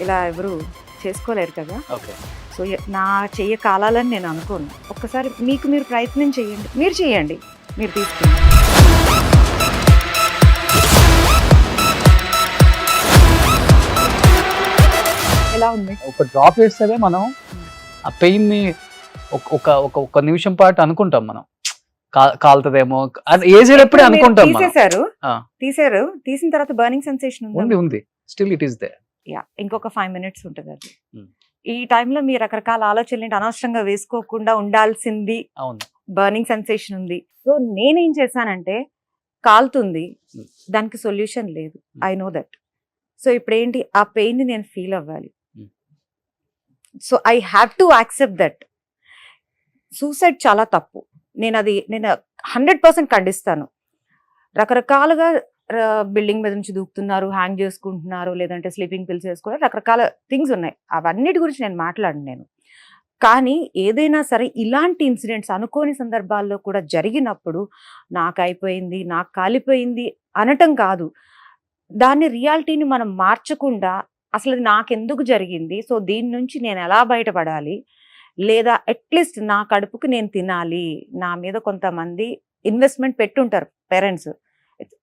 ఇలా ఎవరు చేసుకోలేరు కదా. ఓకే. సో నా చెయ్య కాలాలని నేను అనుకోను. ఒక్కసారి మీకు మీరు ప్రయత్నం చేయండి, మీరు చేయండి, మీరు తీసుకుని. ఎలా ఉంది? ఒక డ్రాప్ వేస్తే మనం ఆ పెయిన్ ని ఒక నిమిషం పాటు అనుకుంటాం మనం, కాలుతుందేమో ఏసేటప్పుడే అనుకుంటాం మనం. తీసారు, తీసిన తర్వాత బర్నింగ్ సెన్సేషన్ ఉంది, still it is there. Yeah, ఇంకొక 5 minutes ఉంటుంది అది. Hmm. ఈ టైంలో మీరు రకరకాల ఆలోచనలు అనవసరంగా వేసుకోకుండా ఉండాల్సింది. అవును. బర్నింగ్ సెన్సేషన్ ఉంది. సో నేనేం చేశానంటే, కాలుతుంది, Hmm. దానికి సొల్యూషన్ లేదు, ఐ నో దట్. సో ఇప్పుడు ఏంటి, ఆ పెయిన్ ని నేను ఫీల్ అవ్వాలి. Hmm. So I have to accept that. Suicide చాలా తప్పు, నేను 100% ఖండిస్తాను. రకరకాలుగా బిల్డింగ్ మీద నుంచి దూకుతున్నారు, హ్యాంగ్ చేసుకుంటున్నారు, లేదంటే స్లీపింగ్ పిల్స్ వేసుకున్నారు, రకరకాల థింగ్స్ ఉన్నాయి. అవన్నిటి గురించి నేను మాట్లాడను. కానీ ఏదైనా సరే ఇలాంటి ఇన్సిడెంట్స్ అనుకోని సందర్భాల్లో కూడా జరిగినప్పుడు నాకు అయిపోయింది, నాకు కాలిపోయింది అనటం కాదు, దాన్ని రియాలిటీని మనం మార్చకుండా అసలు అది నాకెందుకు జరిగింది, సో దీని నుంచి నేను ఎలా బయటపడాలి, లేదా అట్లీస్ట్ నా కడుపుకి నేను తినాలి. నా మీద కొంతమంది ఇన్వెస్ట్మెంట్ పెట్టుంటారు పేరెంట్స్,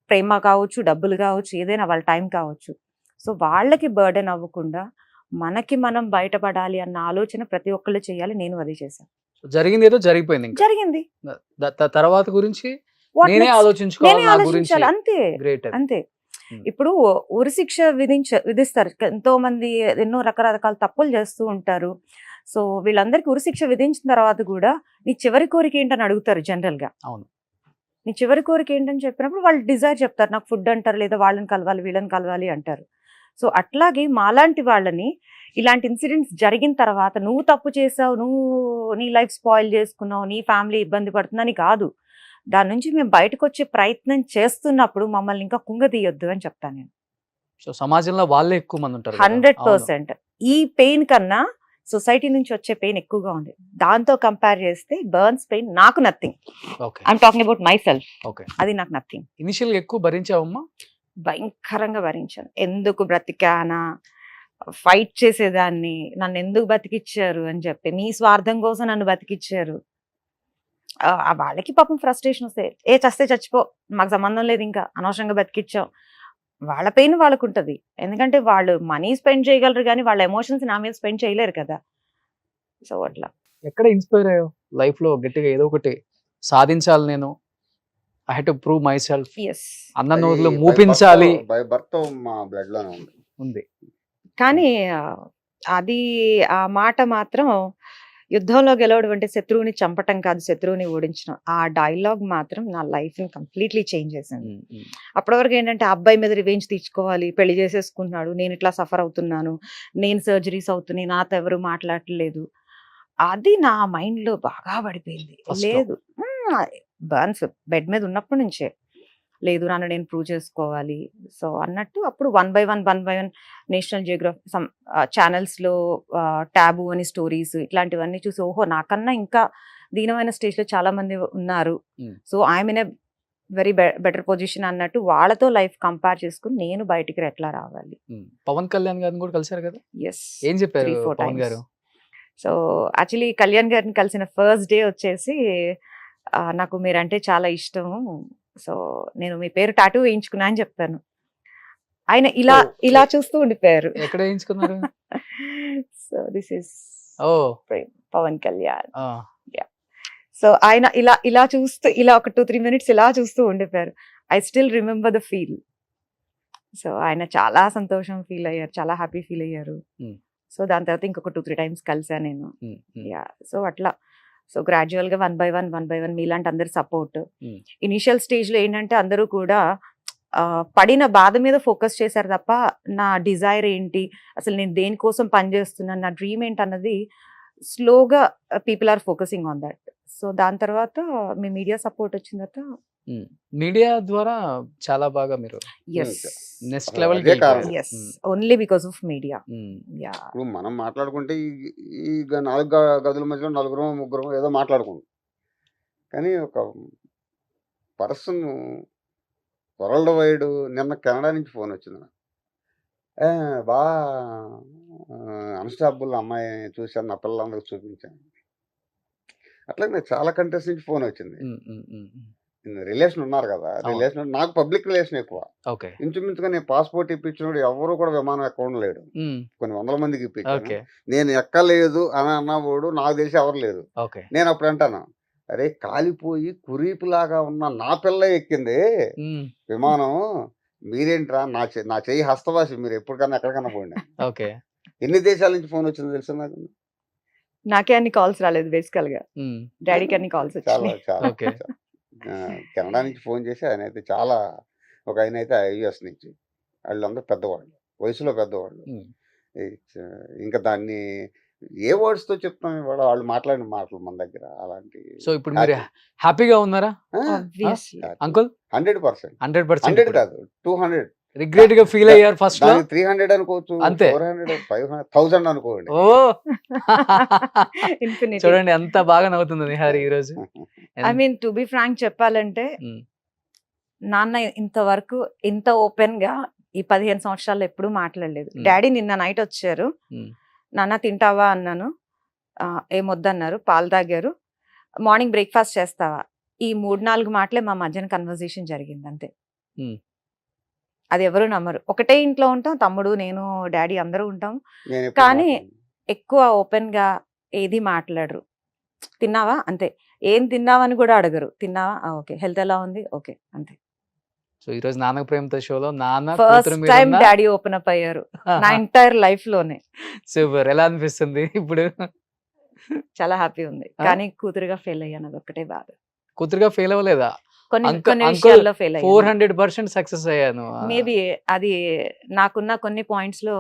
ప్రేమ కావచ్చు, డబ్బులు కావచ్చు, ఏదైనా వాళ్ళ టైం కావచ్చు. సో వాళ్ళకి బర్డెన్ అవ్వకుండా మనకి మనం బయటపడాలి అన్న ఆలోచన ప్రతి ఒక్కళ్ళు చేయాలి. నేను అది చేశాను. జరిగింది ఏదో జరిగిపోయింది, జరిగింది, తర్వాత గురించి What నేనే next? ఆలోచించుకోవాలి, నా గురించి. ఆలోచించాలి, అంతే గ్రేట్. అంతే. ఇప్పుడు ఉరిశిక్ష విధిస్తారు. ఎంతో మంది ఎన్నో రకరకాల తప్పులు చేస్తూ ఉంటారు. సో వీళ్ళందరికీ ఉరిశిక్ష విధించిన తర్వాత కూడా నీ చివరి కోరిక ఏంటని అడుగుతారు జనరల్ గా. అవును. నీ చివరి కోరిక ఏంటని చెప్పినప్పుడు వాళ్ళు డిజైర్ చెప్తారు, నాకు ఫుడ్ అంటారు, లేదా వాళ్ళని కలవాలి, వీళ్ళని కలవాలి అంటారు. సో అట్లాగే మాలాంటి వాళ్ళని ఇలాంటి ఇన్సిడెంట్స్ జరిగిన తర్వాత నువ్వు తప్పు చేసావు, నువ్వు నీ లైఫ్ స్పాయిల్ చేసుకున్నావు, నీ ఫ్యామిలీ ఇబ్బంది పడుతుందని కాదు, దాని నుంచి మేము బయటకు వచ్చే ప్రయత్నం చేస్తున్నప్పుడు మమ్మల్ని ఇంకా కుంగదీయొద్దు అని చెప్తాను నేను. సో సమాజంలో వాళ్ళే ఎక్కువ మంది ఉంటారు. 100%. ఈ పెయిన్ కన్నా సొసైటీ నుంచి వచ్చే పెయిన్ ఎక్కువగా ఉంది. దాంతో కంపేర్ చేస్తే బర్న్స్ పెయిన్ నాకు nothing. I'm talking about my self. అది నాకు నథింగ్. ఇనిషియల్ ఎక్కువ భరించావమ్మా? భయంకరంగా భరించాను. ఎందుకు బ్రతికానా, ఫైట్ చేసేదాన్ని, నన్ను ఎందుకు బతికిచ్చారు అని చెప్పి, మీ స్వార్థం కోసం నన్ను బతికిచ్చారు. వాళ్ళకి పాపం ఫ్రస్ట్రేషన్ వస్తే, చస్తే చచ్చిపో, మాకు సంబంధం లేదు, ఇంకా అనవసరంగా బతికిచ్చాం. వాళ్ళ పెయిన్ వాళ్ళకు ఉంటుంది, ఎందుకంటే వాళ్ళు మనీ స్పెండ్ చేయగలరు కానీ వాళ్ళ ఎమోషన్స్ నా మీద స్పెండ్ చేయలేరు కదా. సో అట్లా ఎక్కడ ఇన్స్పైర్ అయ్యావు లైఫ్ లో గట్టిగా ఏదో ఒకటి సాధించాలి నేను, I have to prove myself, yes. అన్న నోట్లో మూపించాలి బై బర్త్ మా బ్లడ్ లోనే ఉంది. ఉంది. కానీ అది ఆ మాట మాత్రం యుద్ధంలో గెలవడం అంటే శత్రువుని చంపటం కాదు, శత్రువుని ఓడించడం. ఆ డైలాగ్ మాత్రం నా లైఫ్ ని కంప్లీట్లీ చేంజ్ చేసింది. అప్పటి వరకు ఏంటంటే ఆ అబ్బాయి మీద రివెంజ్ తీర్చుకోవాలి, పెళ్లి చేసేసుకున్నాడు, నేను ఇట్లా సఫర్ అవుతున్నాను, నేను సర్జరీస్ అవుతున్నాయి, నాతో ఎవరు మాట్లాడలేదు, అది నా మైండ్ లో బాగా పడిపోయింది. First లో. లేదు, బర్న్స్ బెడ్ మీద ఉన్నప్పటి నుంచే లేదు, నన్ను నేను ప్రూవ్ చేసుకోవాలి. సో అన్నట్టు అప్పుడు 1 by 1 నేషనల్ జియోగ్రఫీ ఛానల్స్లో ట్యాబు అని స్టోరీస్ ఇట్లాంటివన్నీ చూసి ఓహో నాకన్నా ఇంకా దీనమైన స్టేజ్లో చాలా మంది ఉన్నారు, so I'm in a very better position అన్నట్టు వాళ్ళతో లైఫ్ కంపేర్ చేసుకుని నేను బయటికి ఎట్లా రావాలి. పవన్ కళ్యాణ్ గారిని కూడా కలిసారు కదా, ఎస్, ఏం చెప్పారు 3-4 పవన్ times. గారు? సో యాక్చువల్లీ కళ్యాణ్ గారిని కలిసిన ఫస్ట్ డే వచ్చేసి నాకు మీరంటే చాలా ఇష్టము, సో నేను మీ పేరు టాటూ వేయించుకున్నా అని చెప్పాను. ఆయన ఇలా Oh, ఇలా చూస్తూ ఉండిపోయారు. ఎక్కడ వేయించుకున్నారు? So this is oh Pawan Kalyan. So ఆయన ఇలా ఇలా చూస్తూ ఇలా ఒక 2-3 minutes ఇలా చూస్తూ ఉండిపోయారు. I still remember the feel. So ఆయన చాలా సంతోషం ఫీల్ అయ్యారు, చాలా హ్యాపీ ఫీల్ అయ్యారు. సో దాని తర్వాత ఇంకొక 2-3 times కలిసాను నేను. యా, సో అట్లా సో గ్రాడ్యువల్ గా 1 by 1 మీలాంటి అందరి సపోర్ట్. ఇనిషియల్ స్టేజ్ లో ఏంటంటే అందరూ కూడా పడిన బాధ మీద ఫోకస్ చేశారు తప్ప నా డిజైర్ ఏంటి, అసలు నేను దేనికోసం పనిచేస్తున్నాను, నా డ్రీమ్ ఏంటి అన్నది స్లోగా people are focusing on that. So దాని తర్వాత మీ మీడియా సపోర్ట్ వచ్చిన తర్వాత మీడియా ద్వారా చాలా బాగా మీరు ఎస్ నెక్స్ట్ లెవెల్ అదే కారణం. Yes only because of media. Yeah, ఇప్పుడు మనం మాట్లాడుకుంటే ఈ 4 గదుల మధ్యలో 4-3 ఏదో మాట్లాడుకుంటాం, కానీ ఒక పర్సన్ వరల్డ్ వైడ్ నిన్న కెనడా నుంచి ఫోన్ వచ్చింది నాకు. బాగా అన్స్టాపుల్ అమ్మాయి చూశాను, నా పిల్లలందరికి చూపించాను. అట్లాగే నాకు చాలా కంట్రీస్ నుంచి ఫోన్ వచ్చింది. రిలేషన్ ఉన్నారు కదా, రిలేషన్ నాకు పబ్లిక్ రిలేషన్ ఎక్కువ. ఓకే, ఇంచుమించుగా నేను పాస్పోర్ట్ ఇప్పించినప్పుడు ఎవరు కూడా విమానం ఎక్కడ లేడు, కొన్ని 100 మందికి ఇప్పించాను. ఓకే, నేను ఎక్కలేదు అని అన్నవాడు నాకు తెలిసి ఎవరు లేరు. ఓకే. నేను అప్పుడు అంటాను, అరే కాలిపోయి కురీపులాగా ఉన్న నా పిల్ల ఎక్కింది విమానం, మీరేంట్రా నా చెయ్యి హస్తవాసి, మీరు ఎప్పటికన్నా ఎక్కడికన్నా పోండి. ఓకే, ఎన్ని దేశాల నుంచి ఫోన్ వచ్చిందో తెలుసా నాకు? నాకే అన్ని కాల్స్ రాలేదు, బేసికల్ గా డాడీకి అన్ని కాల్స్ చాలా వచ్చాయి. చాలా ఓకే. కెనడా నుంచి ఫోన్ చేసి ఆయన అయితే చాలా, ఒక ఆయన అయితే యుఎస్ నుంచి, వాళ్ళందరూ పెద్దవాళ్ళు, వయసులో పెద్దవాళ్ళు. ఇంకా దాన్ని ఏ వర్డ్స్ తో చెప్తాం ఇవాళ, వాళ్ళు మాట్లాడిన మాటలు మన దగ్గర అలాంటి. సో ఇప్పుడు మీరు హ్యాపీగా ఉన్నారా Obviously. అంకుల్? 100%. 100%. 100 కాదు, 200. రిగ్రెట్ గా ఫీల్ అయ్యారు ఫస్ట్ లో? 300 అనుకోవచ్చు, అంతే. 400, 500, 1000 అనుకోండి. ఓ Infinity. చూడండి ఎంత బాగా నవ్వుతుంది నిహారి ఈ రోజు. I mean to be frank చెప్పాలంటే నాన్న ఇంతవరకు ఇంత ఓపెన్ గా ఈ 15 సంవత్సరాల్లో ఎప్పుడూ మాట్లాడలేదు. డాడీ నిన్న నైట్ వచ్చారు, నాన్న తింటావా అన్నాను, ఏమొద్దన్నారు, పాలు తాగారు, మార్నింగ్ బ్రేక్ఫాస్ట్ చేస్తావా, ఈ 3-4 మాటలే మా మధ్యన కన్వర్సేషన్ జరిగింది అంతే. అది ఎవరు నమ్మరు. ఒకటే ఇంట్లో ఉంటాం, తమ్ముడు నేను డాడీ అందరూ ఉంటాం, నేను ఎప్పుడు కానీ మాట్లాడను. ఎక్కువ ఓపెన్ గా ఏది మాట్లాడరు. తిన్నావా అంతే, ఏం తిన్నావని కూడా అడగరు. తిన్నావా ఓకే, హెల్త్ ఎలా ఉంది ఓకే, అంతే. సో ఈ రోజు నాన్నకు ప్రేమతో షోలో నాన్న first time daddy open up అయ్యారు నా ఎంటైర్ లైఫ్ లోనే. సూపర్. ఎలా అనిపిస్తుంది ఇప్పుడు? చాలా హ్యాపీ ఉంది, కానీ కూతురుగా ఫెయిల్ అయ్యాను, అది ఒక్కటే బాధ. కూతురుగా ఫెయిల్ అవ్వలేదా? కొన్ని విషయాల్లో ఫెయిల్ అయ్యాను. 400% సక్సెస్ అయ్యాను. మేబీ అది నాకున్న కొన్ని పాయింట్స్ లో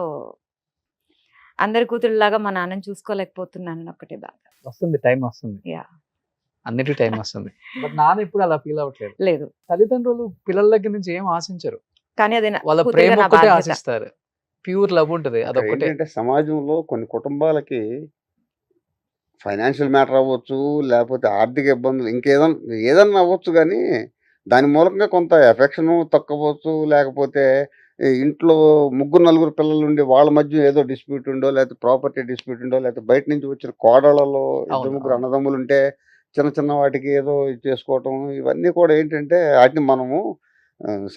అందరి కూతురులాగా మా నాన్నని చూసుకోలేకపోతున్నాను, ఒక్కటే బాధ. వస్తుంది, టైం వస్తుంది, యా, అన్నిటి టైం వస్తుంది. బట్ నాన్న ఇప్పుడు అలా ఫీల్ అవ్వట్లేదు. లేదు, తల్లిదండ్రులు పిల్లల దగ్గర నుంచి ఏం ఆశించరు, కానీ అది వాళ్ళ ప్రేమ ఒక్కటే ఆశిస్తారు, ప్యూర్ లవ్ ఉంటది, అదొక్కటే. ఏంటంటే సమాజంలో కొన్ని కుటుంబాలకి ఫైనాన్షియల్ మ్యాటర్ అవ్వచ్చు, లేకపోతే ఆర్థిక ఇబ్బందులు, ఏదన్నా అవ్వచ్చు, కానీ దాని మూలంగా కొంత ఎఫెక్షన్ తక్కువచ్చు, లేకపోతే ఇంట్లో 3-4 పిల్లలు ఉండి వాళ్ళ మధ్య ఏదో డిస్ప్యూట్ ఉండో, లేకపోతే ప్రాపర్టీ డిస్ప్యూట్ ఉండో, లేకపోతే బయట నుంచి వచ్చిన కోడళ్ళలో 2-3 అన్నదమ్ములు ఉంటే చిన్న చిన్న వాటికి ఏదో చేసుకోవటం, ఇవన్నీ కూడా ఏంటంటే వాటిని మనము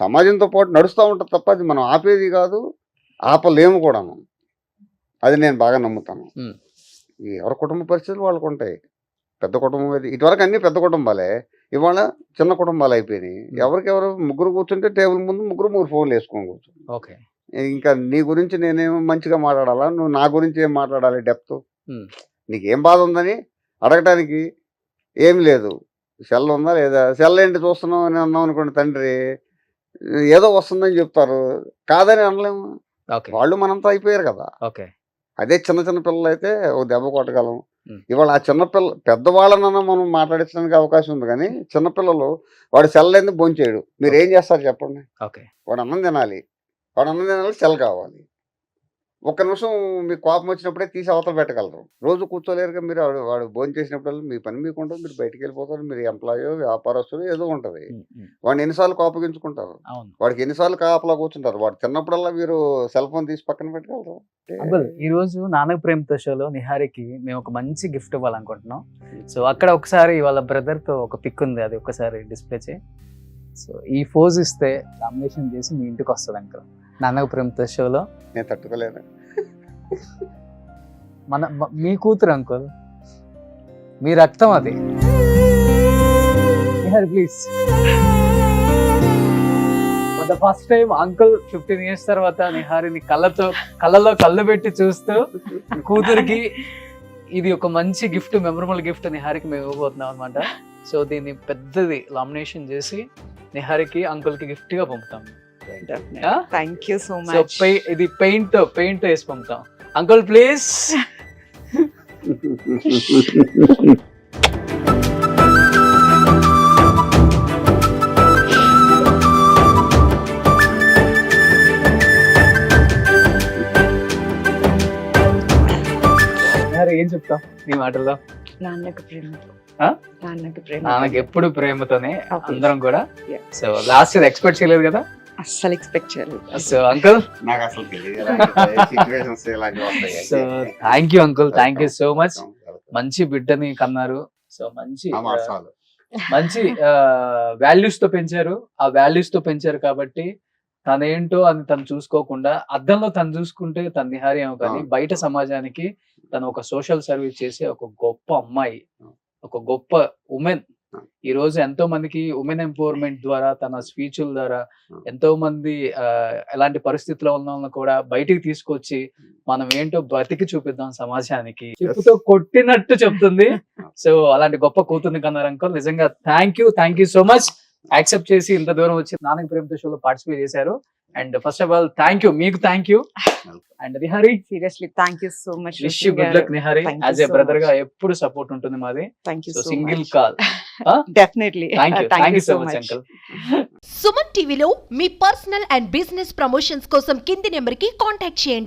సమాజంతో పాటు నడుస్తూ ఉంటుంది తప్ప అది మనం ఆపేది కాదు, ఆపలేము కూడాను. అది నేను బాగా నమ్ముతాను. ఎవరి కుటుంబ పరిస్థితులు వాళ్ళకు ఉంటాయి. పెద్ద కుటుంబం ఇది ఇటువరకు అన్ని పెద్ద కుటుంబాలే, ఇవాళ చిన్న కుటుంబాలు అయిపోయినాయి. ఎవరికెవరు ముగ్గురు కూర్చుంటే టేబుల్ ముందు మూడు ఫోన్లు వేసుకొని కూర్చుంటారు. ఓకే. ఇంకా నీ గురించి నేనేమో మంచిగా మాట్లాడాలా, నువ్వు నా గురించి ఏం మాట్లాడాలి డెప్త్? ఉమ్. నీకేం బాధ ఉందని అడగటానికి ఏం లేదు. సెల్ ఉందా లేదా, సెల్ ఏంటి చూస్తున్నావు అని అన్నాం అనుకోండి, తండ్రి ఏదో వస్తుందని చెప్తారు, కాదని అనలేము. ఓకే. వాళ్ళు మనంతా అయిపోయారు కదా. ఓకే. అదే చిన్న చిన్న పిల్లలు అయితే ఒక దెబ్బ కొట్టగలం. ఉమ్. ఇవాళ ఆ చిన్నపిల్ల పెద్దవాళ్ళనన్నా మనం మాట్లాడించడానికి అవకాశం ఉంది, కానీ చిన్నపిల్లలు వాడు సెల్ లేని భోంచేయడు. మీరు ఏం చేస్తారు చెప్పండి? ఓకే. వాడు అన్నం తినాలి, సెల్ కావాలి. ఒక్క నిమిషం మీకు కోపం వచ్చినప్పుడే తీసి అవతల పెట్టగలరు. రోజు కూర్చోలేరుగా మీరు. వాడు భోజనం చేసినప్పుడు మీ పని మీకు ఉంటుంది, మీరు బయటికి వెళ్ళిపోతారు, మీరు ఎంప్లాయో వ్యాపారస్తులు ఏదో ఉంటుంది. వాడిని ఎన్నిసార్లు కోపగించుకుంటారు, అవును. వాడికి ఎన్నిసార్లు కాపలా కూర్చుంటారు. వాడు తిన్నప్పుడల్లా మీరు సెల్ ఫోన్ తీసి పక్కన పెట్టగలరు. అంకుల్, ఈ రోజు నాన్నకు ప్రేమతో షోలో నిహారికి మేము ఒక మంచి గిఫ్ట్ ఇవ్వాలనుకుంటున్నాం. సో అక్కడ ఒకసారి వాళ్ళ బ్రదర్ తో ఒక పిక్ ఉంది, అది ఒకసారి డిస్ప్లే చేయి. సో ఈ ఫోజ్ ఇస్తే నామినేషన్ చేసి మీ ఇంటికి వస్తుంది అంకుల్ నాన్నకు ప్రేమతో షోలో. నేను తట్టుకోలేను. మీ కూతురు అంకుల్, మీ రక్తం అది. Nihari please. For the first time uncle 15 years తర్వాత నిహారిని కళ్ళలో కళ్ళు పెట్టి చూస్తూ కూతురికి ఇది ఒక మంచి గిఫ్ట్, మెమరబుల్ గిఫ్ట్ నిహారికి మేము ఇవ్వబోతున్నాం అనమాట. సో దీన్ని పెద్దది లామినేషన్ చేసి నిహారికి అంకుల్ కి గిఫ్ట్ గా పంపుతాం. Thank you so so much. ఇది పెయింట్ వేసి పంపుతాం. Uncle please. ఏం చెప్తాం నీ మాటల్లో? నాన్నకు ప్రేమతో. ఆ? నాన్నకు ప్రేమ. నాన్నకి ఎప్పుడు ప్రేమతోనే Okay. అందరం కూడా. Yeah. So last year expect చేయలేదు కదా. అస్సలు ఎక్స్పెక్ట్ చేయలేదు. సో అంకుల్, నాకు అసలు తెలియదు ఇలాంటివి వస్తాయి. So thank you uncle, thank you so much. మంచి బిడ్డని కన్నారు. సో మంచి వాల్యూస్ తో పెంచారు. ఆ వాల్యూస్ తో పెంచారు కాబట్టి తనేంటో అని తను చూసుకోకుండా అద్దంలో తను చూసుకుంటే తన నిహారి ఏమో, కానీ బయట సమాజానికి తను ఒక సోషల్ సర్వీస్ చేసే ఒక గొప్ప అమ్మాయి, ఒక గొప్ప ఉమెన్. ఈ రోజు ఎంతో మందికి ఉమెన్ ఎంపవర్మెంట్ ద్వారా, తన స్పీచ్ల ద్వారా ఎంతో మంది ఎలాంటి పరిస్థితుల్లో ఉన్న వాళ్ళని కూడా బయటికి తీసుకొచ్చి మనం ఏంటో బతికి చూపిద్దాం సమాజానికి, చెప్పుతో కొట్టినట్టు చెప్తుంది. సో అలాంటి గొప్ప కూతుర్ని కన్నారు అంకుల్. నిజంగా thank you so much. Accept చేసి ఇంత దూరం వచ్చి నాన్నకు ప్రేమతో షోలో పార్టిసిపేట్ చేశారు. And first of all thank you, మీకు thank you. And Nihari, seriously thank you so much. Wish you good luck Nihari. As a brother గా ఎప్పుడు సపోర్ట్ ఉంటుంది మాది. Thank you so so single much. Call. Definitely. Thank you so much uncle. Suman టీవీలో మీ personal and business promotions కోసం కింది number కి contact చేయండి.